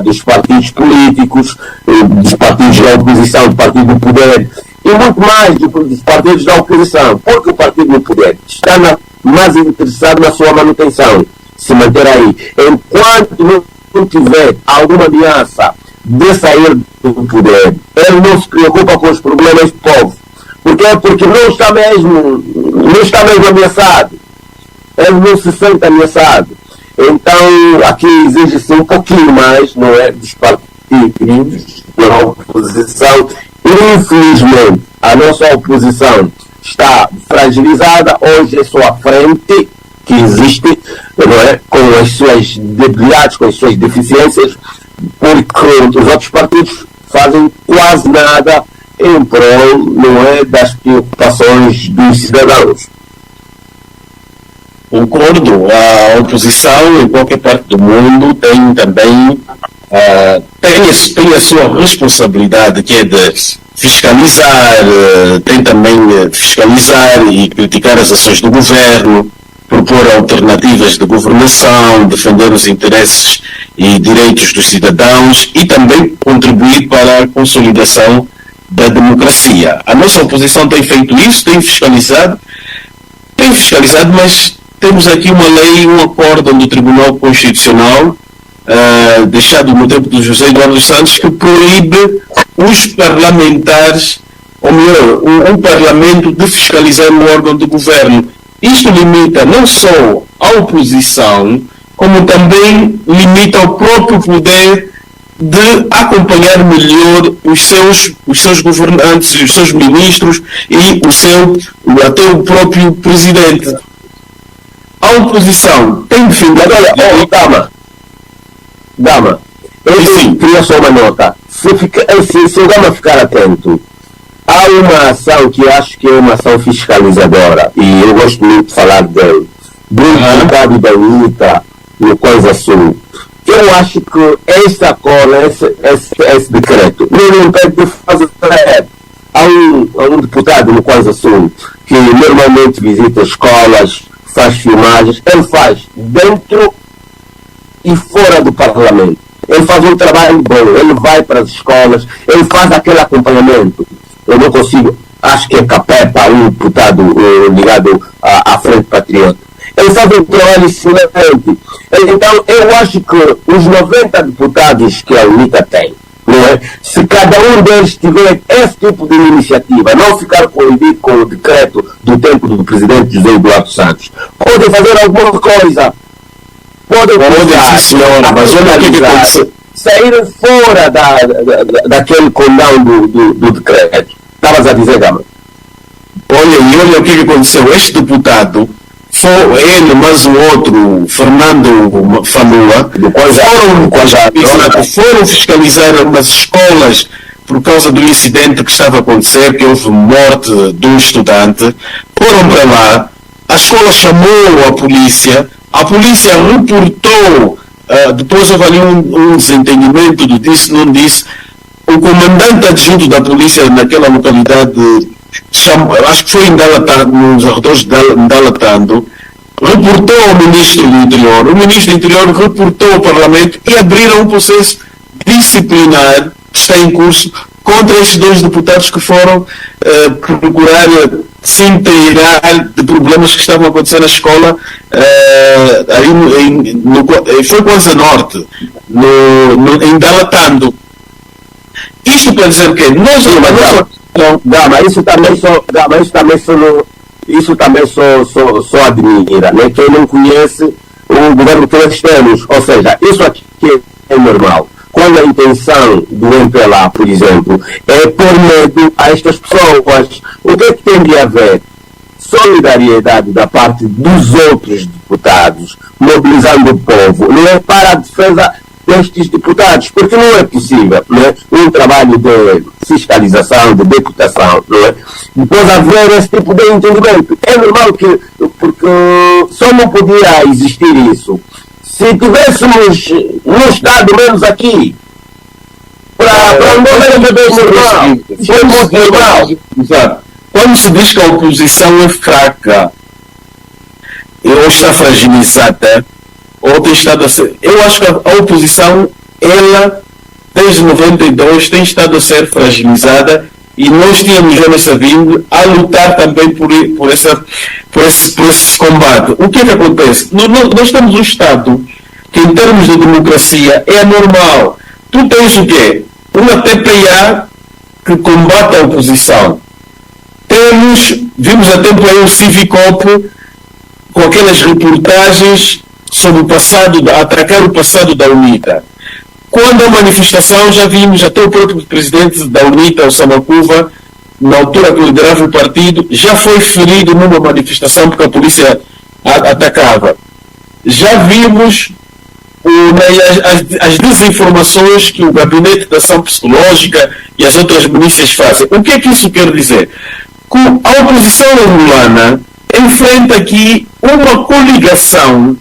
dos partidos políticos, dos partidos da oposição, do partido do poder, e muito mais dos partidos da oposição, porque o partido do poder está mais interessado na sua manutenção, se manter aí. Enquanto não tiver alguma ameaça de sair do poder, ele não se preocupa com os problemas do povo. Por quê? Porque não está mesmo ameaçado. Ele não se sente ameaçado. Então, aqui exige-se um pouquinho mais, não é, dos partidos da oposição Infelizmente, a nossa oposição está fragilizada, hoje é só a frente que existe, não é? Com as suas debilidades, com as suas deficiências, porque os outros partidos fazem quase nada em prol, não é, das preocupações dos cidadãos. Concordo, a oposição em qualquer parte do mundo tem também tem a sua responsabilidade, que é de fiscalizar, tem também de fiscalizar e criticar as ações do governo, propor alternativas de governação, defender os interesses e direitos dos cidadãos e também contribuir para a consolidação da democracia. A nossa oposição tem feito isso, tem fiscalizado, mas temos aqui uma lei, um acórdão do Tribunal Constitucional, deixado no tempo do José Eduardo dos Santos, que proíbe os parlamentares, ou melhor, o Parlamento, de fiscalizar o órgão do governo. Isto limita não só a oposição, como também limita o próprio poder de acompanhar melhor os seus governantes, os seus ministros e até o próprio presidente. A oposição tem defendido... Dama, eu queria só uma nota. Se o Gama ficar atento, há uma ação que eu acho que é uma ação fiscalizadora, e eu gosto muito de falar dele, do deputado da UNITA no Coisa Sul. Eu acho que esta cola, esse decreto, não tem de fazer. Há um deputado no Coisa Sul que normalmente visita escolas, faz filmagens, ele faz dentro e fora do Parlamento. Ele faz um trabalho bom, ele vai para as escolas, ele faz aquele acompanhamento. Eu não consigo, acho que é Capepa, um deputado ligado à Frente Patriota. Ele faz um trabalho excelente. Então, eu acho que os 90 deputados que a UNITA tem, não é? Se cada um deles tiver esse tipo de iniciativa, não ficar coibido com o decreto do tempo do presidente José Eduardo Santos, podem fazer alguma coisa. Podem senhora, mas olha o que aconteceu. Sair fora daquele condão do decreto. Estavas a dizer, Gama? Olha o que aconteceu. Este deputado, ele mais o outro, Fernando Fanua, foram fiscalizar umas escolas por causa do incidente que estava a acontecer, que houve morte de um estudante. Foram para lá, a escola chamou a polícia reportou, depois houve ali um desentendimento do disse, não disse. O comandante adjunto da polícia naquela localidade, acho que foi em Dalatando, nos arredores de Dalatando, reportou ao Ministro do Interior. O Ministro do Interior reportou ao Parlamento e abriram um processo disciplinar que está em curso contra estes dois deputados que foram procurar se inteirar de problemas que estavam a acontecer na escola, foi Coisa Norte, em Dalatando. Isto para dizer que isso também só admira, né? Quem não conhece o governo que nós temos, ou seja, isso aqui é normal. Quando a intenção do MPLA, por exemplo, é pôr medo a estas pessoas, o que é que tem de haver? Solidariedade da parte dos outros deputados, mobilizando o povo, não é para a defesa destes deputados, porque não é possível, né, um trabalho de fiscalização, de deputação, não é? Depois haver esse tipo de entendimento. É normal porque só não podia existir isso se tivéssemos no Estado, menos aqui, para um governo bem normal. Foi muito normal. Exato. Quando se diz que a oposição é fraca, ou está fragilizada, ou tem estado a ser... Eu acho que a oposição, ela, desde 92, tem estado a ser fragilizada e nós tínhamos Jonas Savimbi a lutar também por esse combate. O que é que acontece? Nós temos um Estado que, em termos de democracia, é anormal. Tu tens o quê? Uma TPA que combate a oposição. Vimos há tempo aí o Civicop com aquelas reportagens sobre o passado, a atracar o passado da UNITA. quando a manifestação, já vimos, até o próprio presidente da UNITA, o Samakuva, na altura que liderava o partido, já foi ferido numa manifestação porque a polícia atacava. Já vimos as desinformações que o Gabinete de Ação Psicológica e as outras milícias fazem. O que é que isso quer dizer? Que a oposição angolana enfrenta aqui uma coligação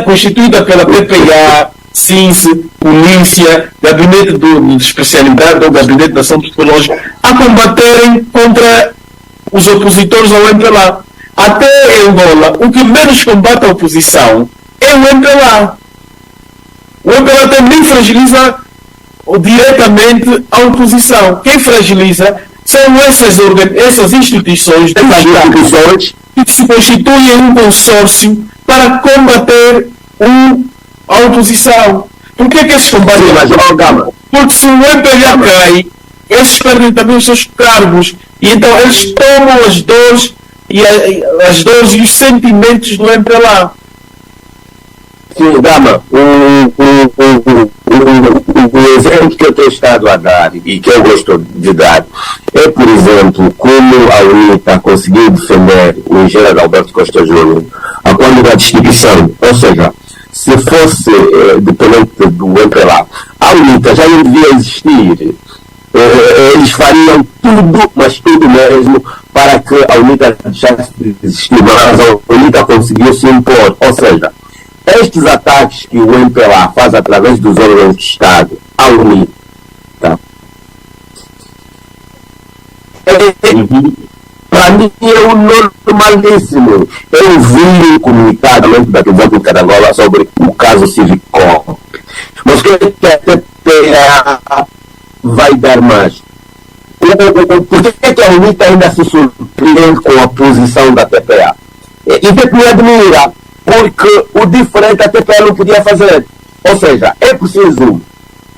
constituída pela PPA, CINSE, polícia, gabinete de especialidade ou gabinete de ação psicológica, a combaterem contra os opositores ao MPLA. Até em Angola, o que menos combate a oposição é o MPLA. O MPLA também fragiliza diretamente a oposição. Quem fragiliza são essas instituições que se constituem em um consórcio para combater a oposição. Por que eles combatem? Porque se o MPLA cai, eles perdem também os seus cargos. E então eles tomam as dores e os sentimentos do MPLA. Sim, Gama, o exemplo que eu tenho estado a dar e que eu gosto de dar é, por exemplo, como a UNITA conseguiu defender o engenheiro Alberto Costa Júnior a quando da destituição. Ou seja, se fosse dependente do MPLA, a UNITA já não devia existir. Eles fariam tudo, mas tudo mesmo, para que a UNITA deixasse de existir, mas a UNITA conseguiu se impor. Ou seja, estes ataques que o MPLA faz através dos órgãos de Estado à UNITA, para mim é o normalíssimo. Eu vi um comunicado da televisão de Angola sobre o caso Civicop. Mas que a TPA vai dar mais? Por que a UNITA ainda se surpreende com a posição da TPA? E que me admira, porque o diferente a TPA não podia fazer. Ou seja, é preciso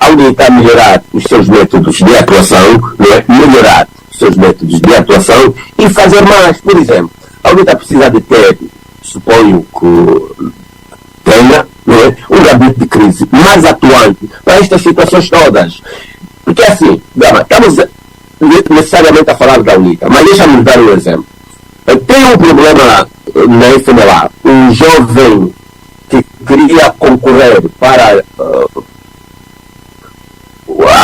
a UNITA melhorar os seus métodos de atuação, melhorar os seus métodos de atuação e fazer mais. Por exemplo, a UNITA precisa de ter, suponho que tenha, um gabinete de crise mais atuante para estas situações todas. Porque assim, estamos necessariamente a falar da UNITA, mas deixa-me dar um exemplo. Tem um problema na FNLA, um jovem que queria concorrer para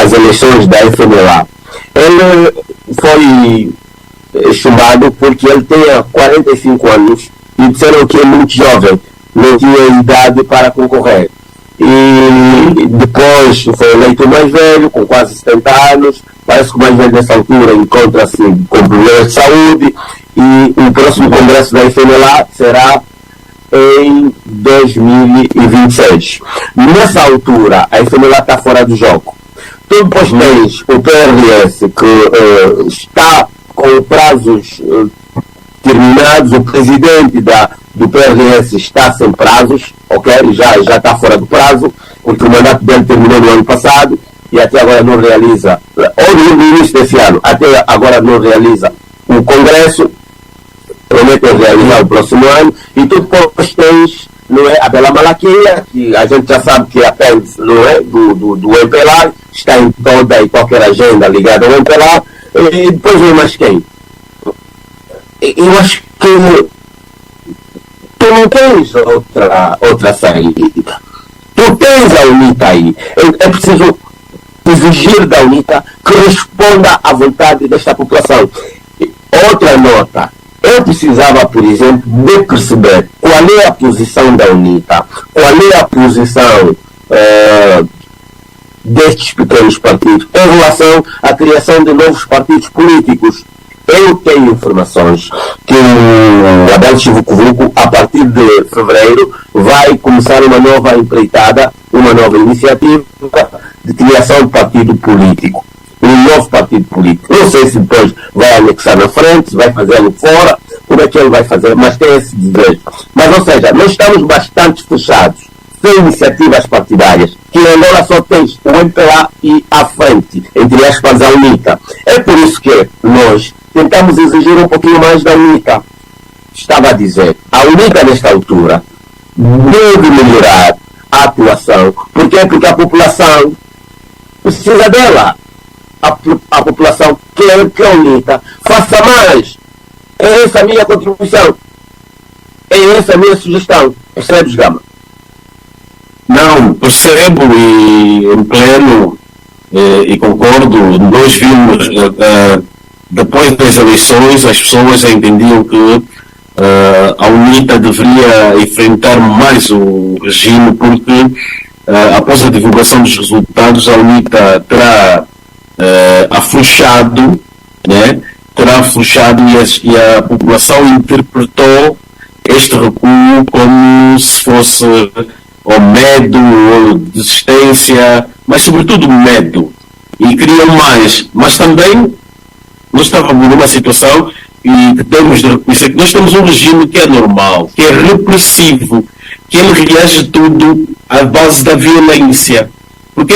as eleições da FNLA. Ele foi chumbado porque ele tinha 45 anos e disseram que é muito jovem, não tinha idade para concorrer. E depois foi eleito o mais velho, com quase 70 anos. Parece que o mais velho nessa altura encontra-se com problemas de saúde. E o próximo congresso da FNLA será em 2026. Nessa altura, a FNLA está fora do jogo. Tu depois tens o PRS que está com prazos terminados. O presidente do PRS está sem prazos, ok? Já está fora do prazo, porque o mandato dele terminou no ano passado e até agora não realiza, ou no início desse ano, até agora não realiza o Congresso, prometem realizar o próximo ano, e tu depois tens, não é, a Bela Malaquia, que a gente já sabe que é apêndice, não é, do MPLA, está em toda e qualquer agenda ligada ao MPLA, e depois vem mais quem? Eu acho que tu não tens outra saída. Tu tens a UNITA aí. É preciso exigir da UNITA que responda à vontade desta população. Outra nota. Eu precisava, por exemplo, de perceber qual é a posição da UNITA, qual é a posição destes pequenos partidos em relação à criação de novos partidos políticos. Eu tenho informações que o Abel Chivucuvuco, a partir de fevereiro, vai começar uma nova empreitada, uma nova iniciativa de criação de partido político. Um novo partido político. Não sei se depois vai anexar na frente, se vai fazê-lo fora, como é que ele vai fazer, mas tem esse desejo. Mas, ou seja, nós estamos bastante fechados, sem iniciativas partidárias, que em Angola só tens o MPLA e à frente, entre aspas, a UNITA. É por isso que nós tentamos exigir um pouquinho mais da UNITA. Estava a dizer, a UNITA nesta altura deve melhorar a atuação. Por quê? Porque a população precisa dela. A população quer que a UNITA faça mais. É essa a minha contribuição. É essa a minha sugestão. Percebes, Gama? Não, percebo e em pleno e concordo. Nós vimos, depois das eleições, as pessoas entendiam que a UNITA deveria enfrentar mais o regime, porque após a divulgação dos resultados, a UNITA terá afrouxado, né? Terá afrouxado e a população interpretou este recuo como se fosse ou medo, ou desistência, mas sobretudo medo. E queriam mais. Mas também nós estávamos numa situação e que temos de reconhecer que nós temos um regime que é normal, que é repressivo, que ele reage tudo à base da violência. Porque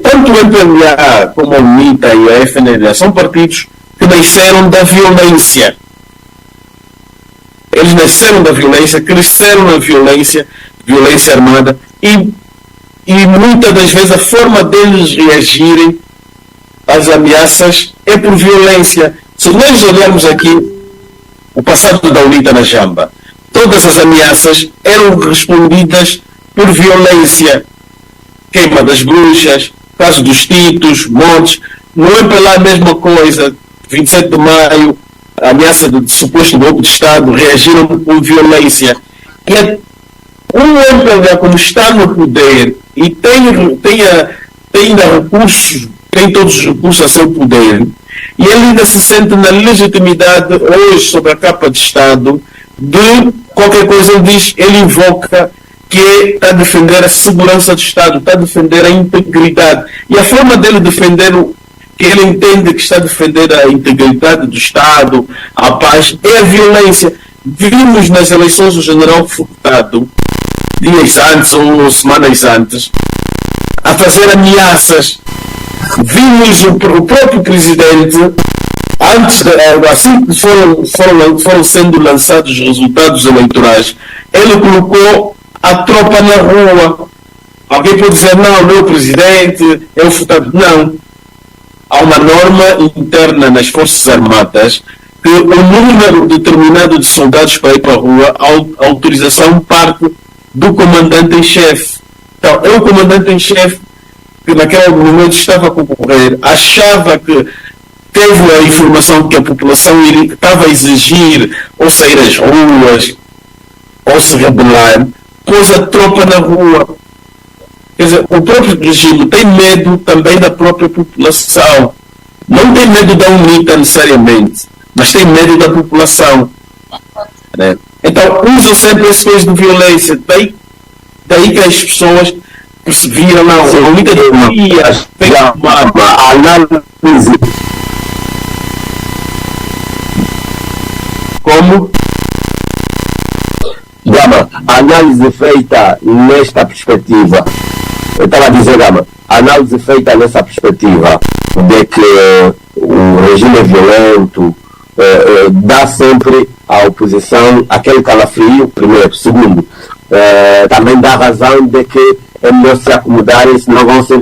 tanto o MPLA como a UNITA e a FNL são partidos que nasceram da violência. Eles nasceram da violência, cresceram na violência armada, e muitas das vezes a forma deles reagirem às ameaças é por violência. Se nós olharmos aqui o passado da UNITA na Jamba, todas as ameaças eram respondidas por violência. Queima das bruxas, caso dos Titos, Montes, no MPLA a mesma coisa, 27 de maio, a ameaça de suposto golpe de Estado, reagiram por violência. E o MPLA, como está no poder e tem recursos, tem todos os recursos a seu poder, e ele ainda se sente na legitimidade hoje sobre a capa de Estado de qualquer coisa. Ele invoca que está a defender a segurança do Estado, está a defender a integridade. E a forma dele defender que ele entende que está a defender a integridade do Estado, a paz, é a violência. Vimos nas eleições o general Furtado, dias antes ou semanas antes, a fazer ameaças. Vimos o próprio presidente, assim que foram sendo lançados os resultados eleitorais, ele colocou a tropa na rua. Alguém pode dizer, não, meu presidente é o Furtado. Não. Há uma norma interna nas Forças Armadas que o número determinado de soldados para ir para a rua, a autorização parte do comandante em chefe. Então, é o comandante em chefe que naquele momento estava a concorrer, achava que teve a informação que a população estava a exigir ou sair às ruas ou se rebelar, pôs a tropa na rua. Quer dizer, o próprio regime tem medo também da própria população. Não tem medo da UNITA necessariamente, mas tem medo da população. Né? Então, usam sempre as coisas de violência. Daí que as pessoas percebiam, não, a UNITA deveria ter uma análise. Como? Gama, a análise feita nesta perspectiva, eu estava a dizer, Gama, a análise feita nessa perspectiva de que o regime é violento, dá sempre à oposição aquele calafrio, primeiro. Segundo, também dá razão de que é melhor se acomodarem, senão vão ser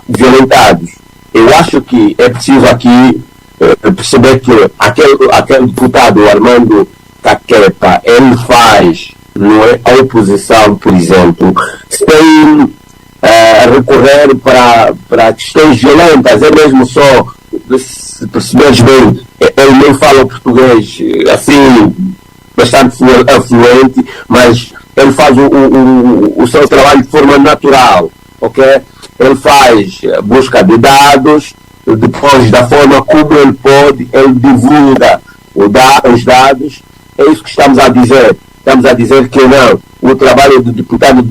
violentados. Eu acho que é preciso aqui perceber que aquele deputado, Armando Caquepa, ele faz, não é, a oposição, por exemplo, sem recorrer para questões violentas. É mesmo só, se perceberes bem, ele nem fala português assim bastante fluente, mas ele faz o seu trabalho de forma natural, ok? Ele faz busca de dados, depois da forma como ele pode, ele divulga os dados. É isso que estamos a dizer. Estamos a dizer que não, o trabalho do deputado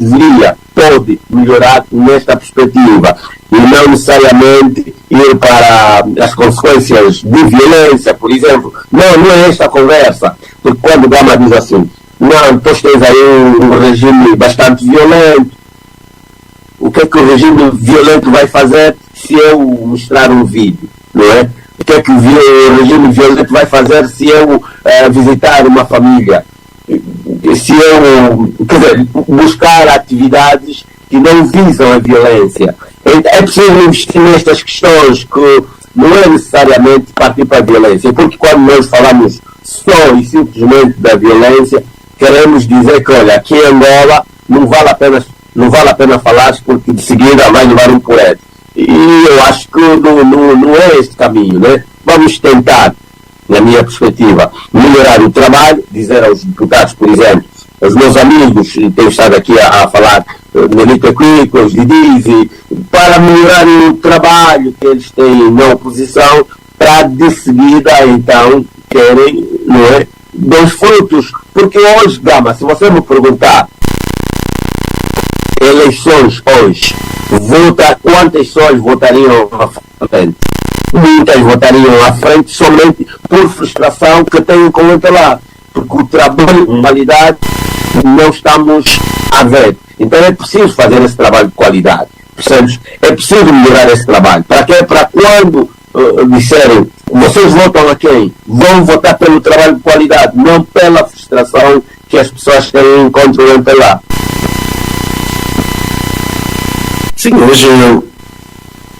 pode melhorar nesta perspectiva e não necessariamente ir para as consequências de violência, por exemplo. Não é esta a conversa, porque quando o Gama diz assim, não, depois tens aí um regime bastante violento, o que é que o regime violento vai fazer se eu mostrar um vídeo, não é? O que é que o regime violento vai fazer se eu visitar uma família? se eu, quer dizer, buscar atividades que não visam a violência. É preciso investir nestas questões que não é necessariamente partir para a violência, porque quando nós falamos só e simplesmente da violência, queremos dizer que, olha, aqui em Angola não vale a pena falar, porque de seguida vai levar um porete. E eu acho que não é este caminho, né? Vamos tentar, na minha perspectiva, melhorar o trabalho, dizer aos deputados, por exemplo, os meus amigos, tenho estado aqui a falar na Lita Quick, os Didis, para melhorar o trabalho que eles têm na oposição, para de seguida, então, terem, não é, dos frutos. Porque hoje, Gama, se você me perguntar, eleições hoje, quantas pessoas votariam à frente? Muitas votariam à frente somente por frustração que têm com o lá, porque o trabalho de qualidade não estamos a ver. Então é preciso fazer esse trabalho de qualidade. Percebes? É preciso melhorar esse trabalho. Para quê? Para quando disserem, vocês votam a quem? Vão votar pelo trabalho de qualidade, não pela frustração que as pessoas têm contra o MPLA. Sim, hoje,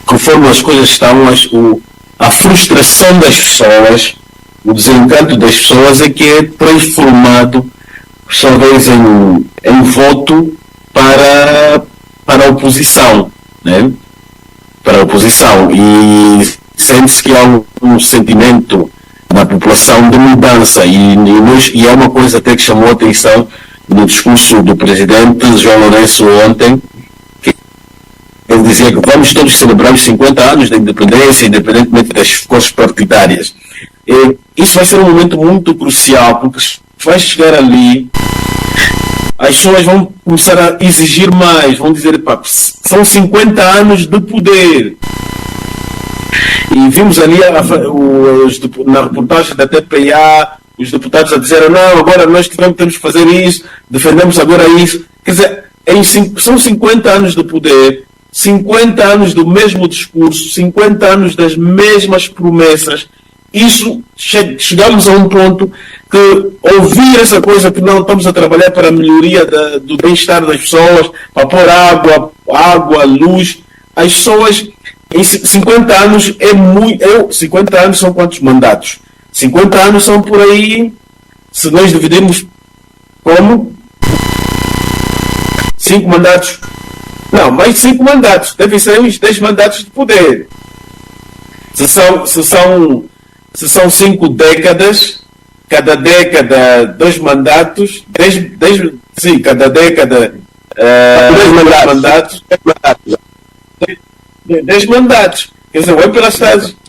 conforme as coisas estão, a frustração das pessoas, o desencanto das pessoas é que é transformado, talvez, em voto para a oposição, né? Para a oposição. E sente-se que há um sentimento na população de mudança. E é uma coisa até que chamou a atenção no discurso do presidente João Lourenço ontem. Ele dizia que vamos todos celebrar os 50 anos da independência, independentemente das cores partidárias. E isso vai ser um momento muito crucial, porque vai chegar ali, as pessoas vão começar a exigir mais, vão dizer, pá, são 50 anos de poder. E vimos ali na reportagem da TPA, os deputados a dizer, não, agora nós temos que fazer isso, defendemos agora isso. Quer dizer, são 50 anos de poder, 50 anos do mesmo discurso, 50 anos das mesmas promessas. Isso, chegamos a um ponto que ouvir essa coisa que não estamos a trabalhar para a melhoria do bem-estar das pessoas, para pôr água, luz, as pessoas em 50 anos é muito. 50 anos são quantos mandatos? 50 anos são por aí, se nós dividimos como? 5 mandatos. Não, mais de 5 mandatos. Devem ser uns 10 mandatos de poder. Se são 5 décadas, cada década 2 mandatos, 10 cada década 2 mandatos. 10 mandatos. Quer dizer, o MPLA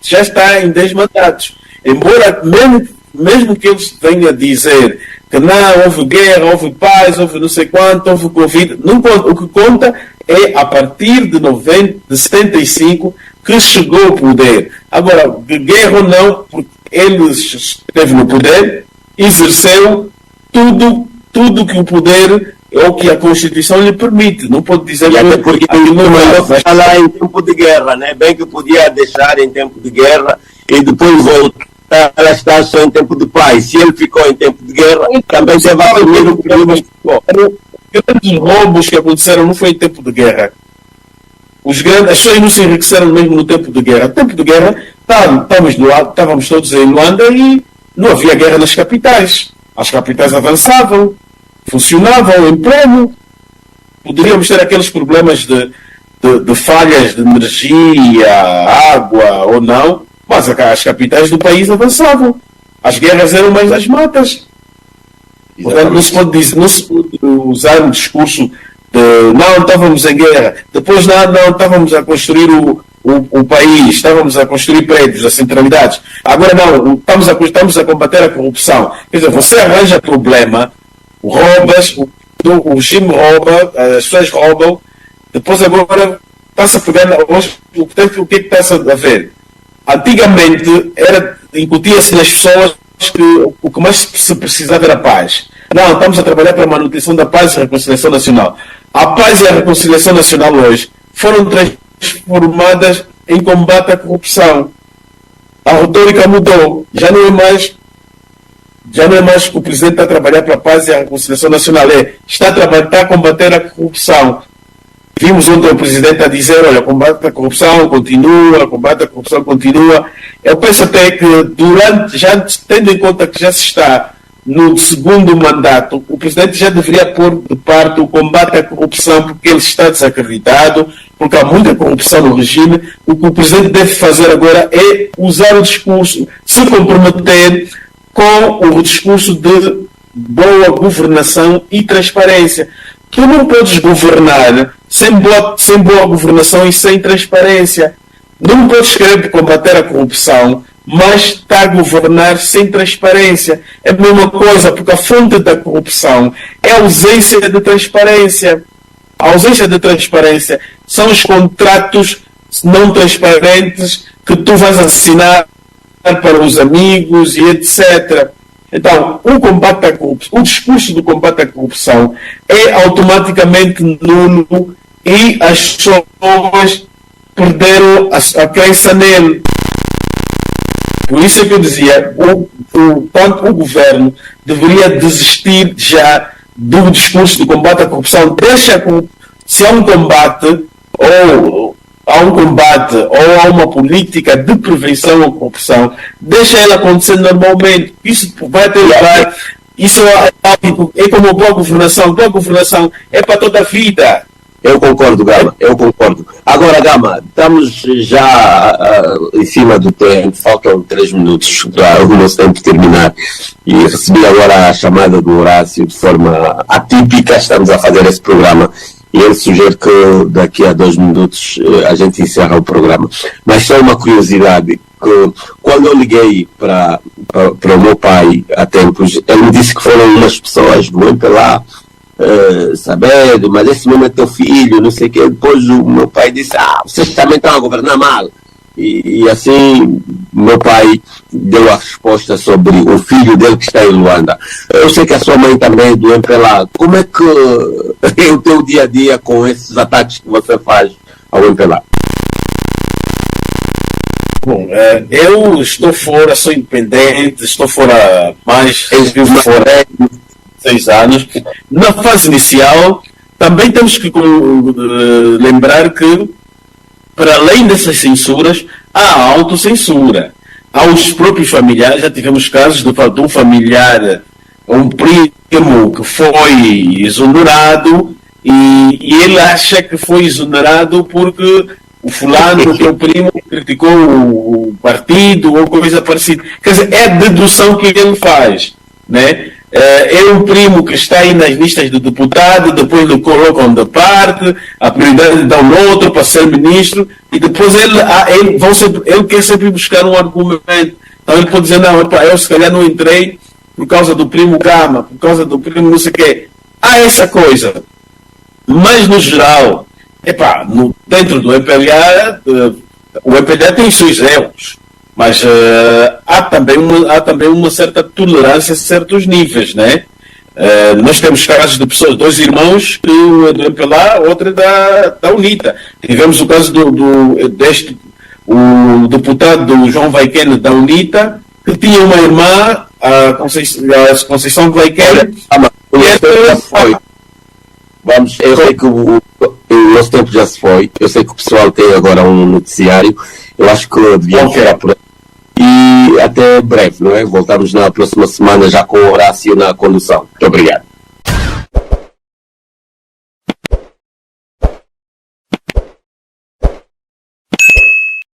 já está em 10 mandatos. Embora, mesmo que eles venham a dizer que não, houve guerra, houve paz, houve não sei quanto, houve Covid, o que conta é a partir de 75 que chegou ao poder. Agora, de guerra ou não, porque ele esteve no poder, exerceu tudo que o poder ou que a Constituição lhe permite. Não pode dizer que até porque não está lá em tempo de guerra, né? Bem que podia deixar em tempo de guerra e depois voltar a estar só em tempo de paz. Se ele ficou em tempo de guerra, também você vai assumir o problema que ficou. Os grandes roubos que aconteceram não foi em tempo de guerra. As pessoas não se enriqueceram mesmo no tempo de guerra. No tempo de guerra, estávamos todos em Luanda e não havia guerra nas capitais. As capitais avançavam, funcionavam em pleno. Poderíamos ter aqueles problemas de falhas de energia, água ou não, mas as capitais do país avançavam. As guerras eram mais nas matas. Portanto, não se pode usar um discurso de não, estávamos em guerra, depois não, estávamos a construir o país, estávamos a construir prédios, as centralidades, agora não, estamos a combater a corrupção. Quer dizer, você arranja problema, roubas, o regime rouba, as pessoas roubam, depois agora está-se a pegar hoje, o que está-se a ver? Antigamente incutia-se nas pessoas que o que mais se precisava era paz. Não, estamos a trabalhar para a manutenção da paz e a reconciliação nacional. A paz e a reconciliação nacional hoje foram transformadas em combate à corrupção. A retórica mudou. Já não é mais já não é mais que o presidente está a trabalhar para a paz e a reconciliação nacional, está a combater a corrupção. Vimos ontem o presidente a dizer, olha, combate a corrupção continua. Eu penso até que já tendo em conta que já se está no segundo mandato, o presidente já deveria pôr de parte o combate à corrupção, porque ele está desacreditado, porque há muita corrupção no regime. O que o presidente deve fazer agora é usar o discurso, se comprometer com o discurso de boa governação e transparência. Tu não podes governar sem boa governação e sem transparência. Não podes querer combater a corrupção, mas está a governar sem transparência. É a mesma coisa, porque a fonte da corrupção é a ausência de transparência. A ausência de transparência são os contratos não transparentes que tu vais assinar para os amigos e etc. Então, o discurso do combate à corrupção é automaticamente nulo e as pessoas perderam a crença nele. Por isso é que eu dizia, o governo deveria desistir já do discurso do combate à corrupção. Se há um combate ou há uma política de prevenção à corrupção, deixa ela acontecer normalmente. Isso vai ter lugar. Isso é como a boa governação. Boa governação é para toda a vida. Eu concordo, Gama, eu concordo. Agora, Gama, estamos já em cima do tempo, faltam 3 minutos para o nosso tempo terminar. E recebi agora a chamada do Horácio de forma atípica, estamos a fazer esse programa. E ele sugere que daqui a 2 minutos a gente encerra o programa. Mas só uma curiosidade, que quando eu liguei para o meu pai há tempos, ele me disse que foram umas pessoas do MPLA saber, mas esse mesmo é teu filho, não sei o quê. Depois o meu pai disse, vocês também estão a governar mal. E assim, meu pai deu a resposta sobre o filho dele que está em Luanda. Eu sei que a sua mãe também é do MPLA. Como é que é o teu dia a dia com esses ataques que você faz ao MPLA? Bom, eu estou fora, sou independente, estou fora mais, fora 6 anos. Na fase inicial, também temos que lembrar que, para além dessas censuras, há autocensura. Há os próprios familiares, já tivemos casos de um familiar, um primo que foi exonerado e ele acha que foi exonerado porque o fulano, que é o primo, criticou o partido ou coisa parecida. Quer dizer, é a dedução que ele faz, né? É um primo que está aí nas listas do deputado, depois lhe colocam de parte, a prioridade dão outro para ser ministro, e depois ele quer sempre buscar um argumento. Então ele pode dizer, não, eu se calhar não entrei por causa do primo Gama, por causa do primo não sei o quê. Há essa coisa. Mas no geral, dentro do MPLA, o MPLA tem os seus erros. Mas há também uma certa tolerância a certos níveis, né? Nós temos casos de pessoas, 2 irmãos, que um é do MPLA, outro é da UNITA. Tivemos o caso o deputado João Vaikene da UNITA, que tinha uma irmã, a Conceição Vaikene. Vamos, eu sei que o nosso tempo já se foi, eu sei que o pessoal tem agora um noticiário, eu acho que devíamos ficar por aí. E até breve, não é? Voltamos na próxima semana já com o Horácio na condução. Muito obrigado.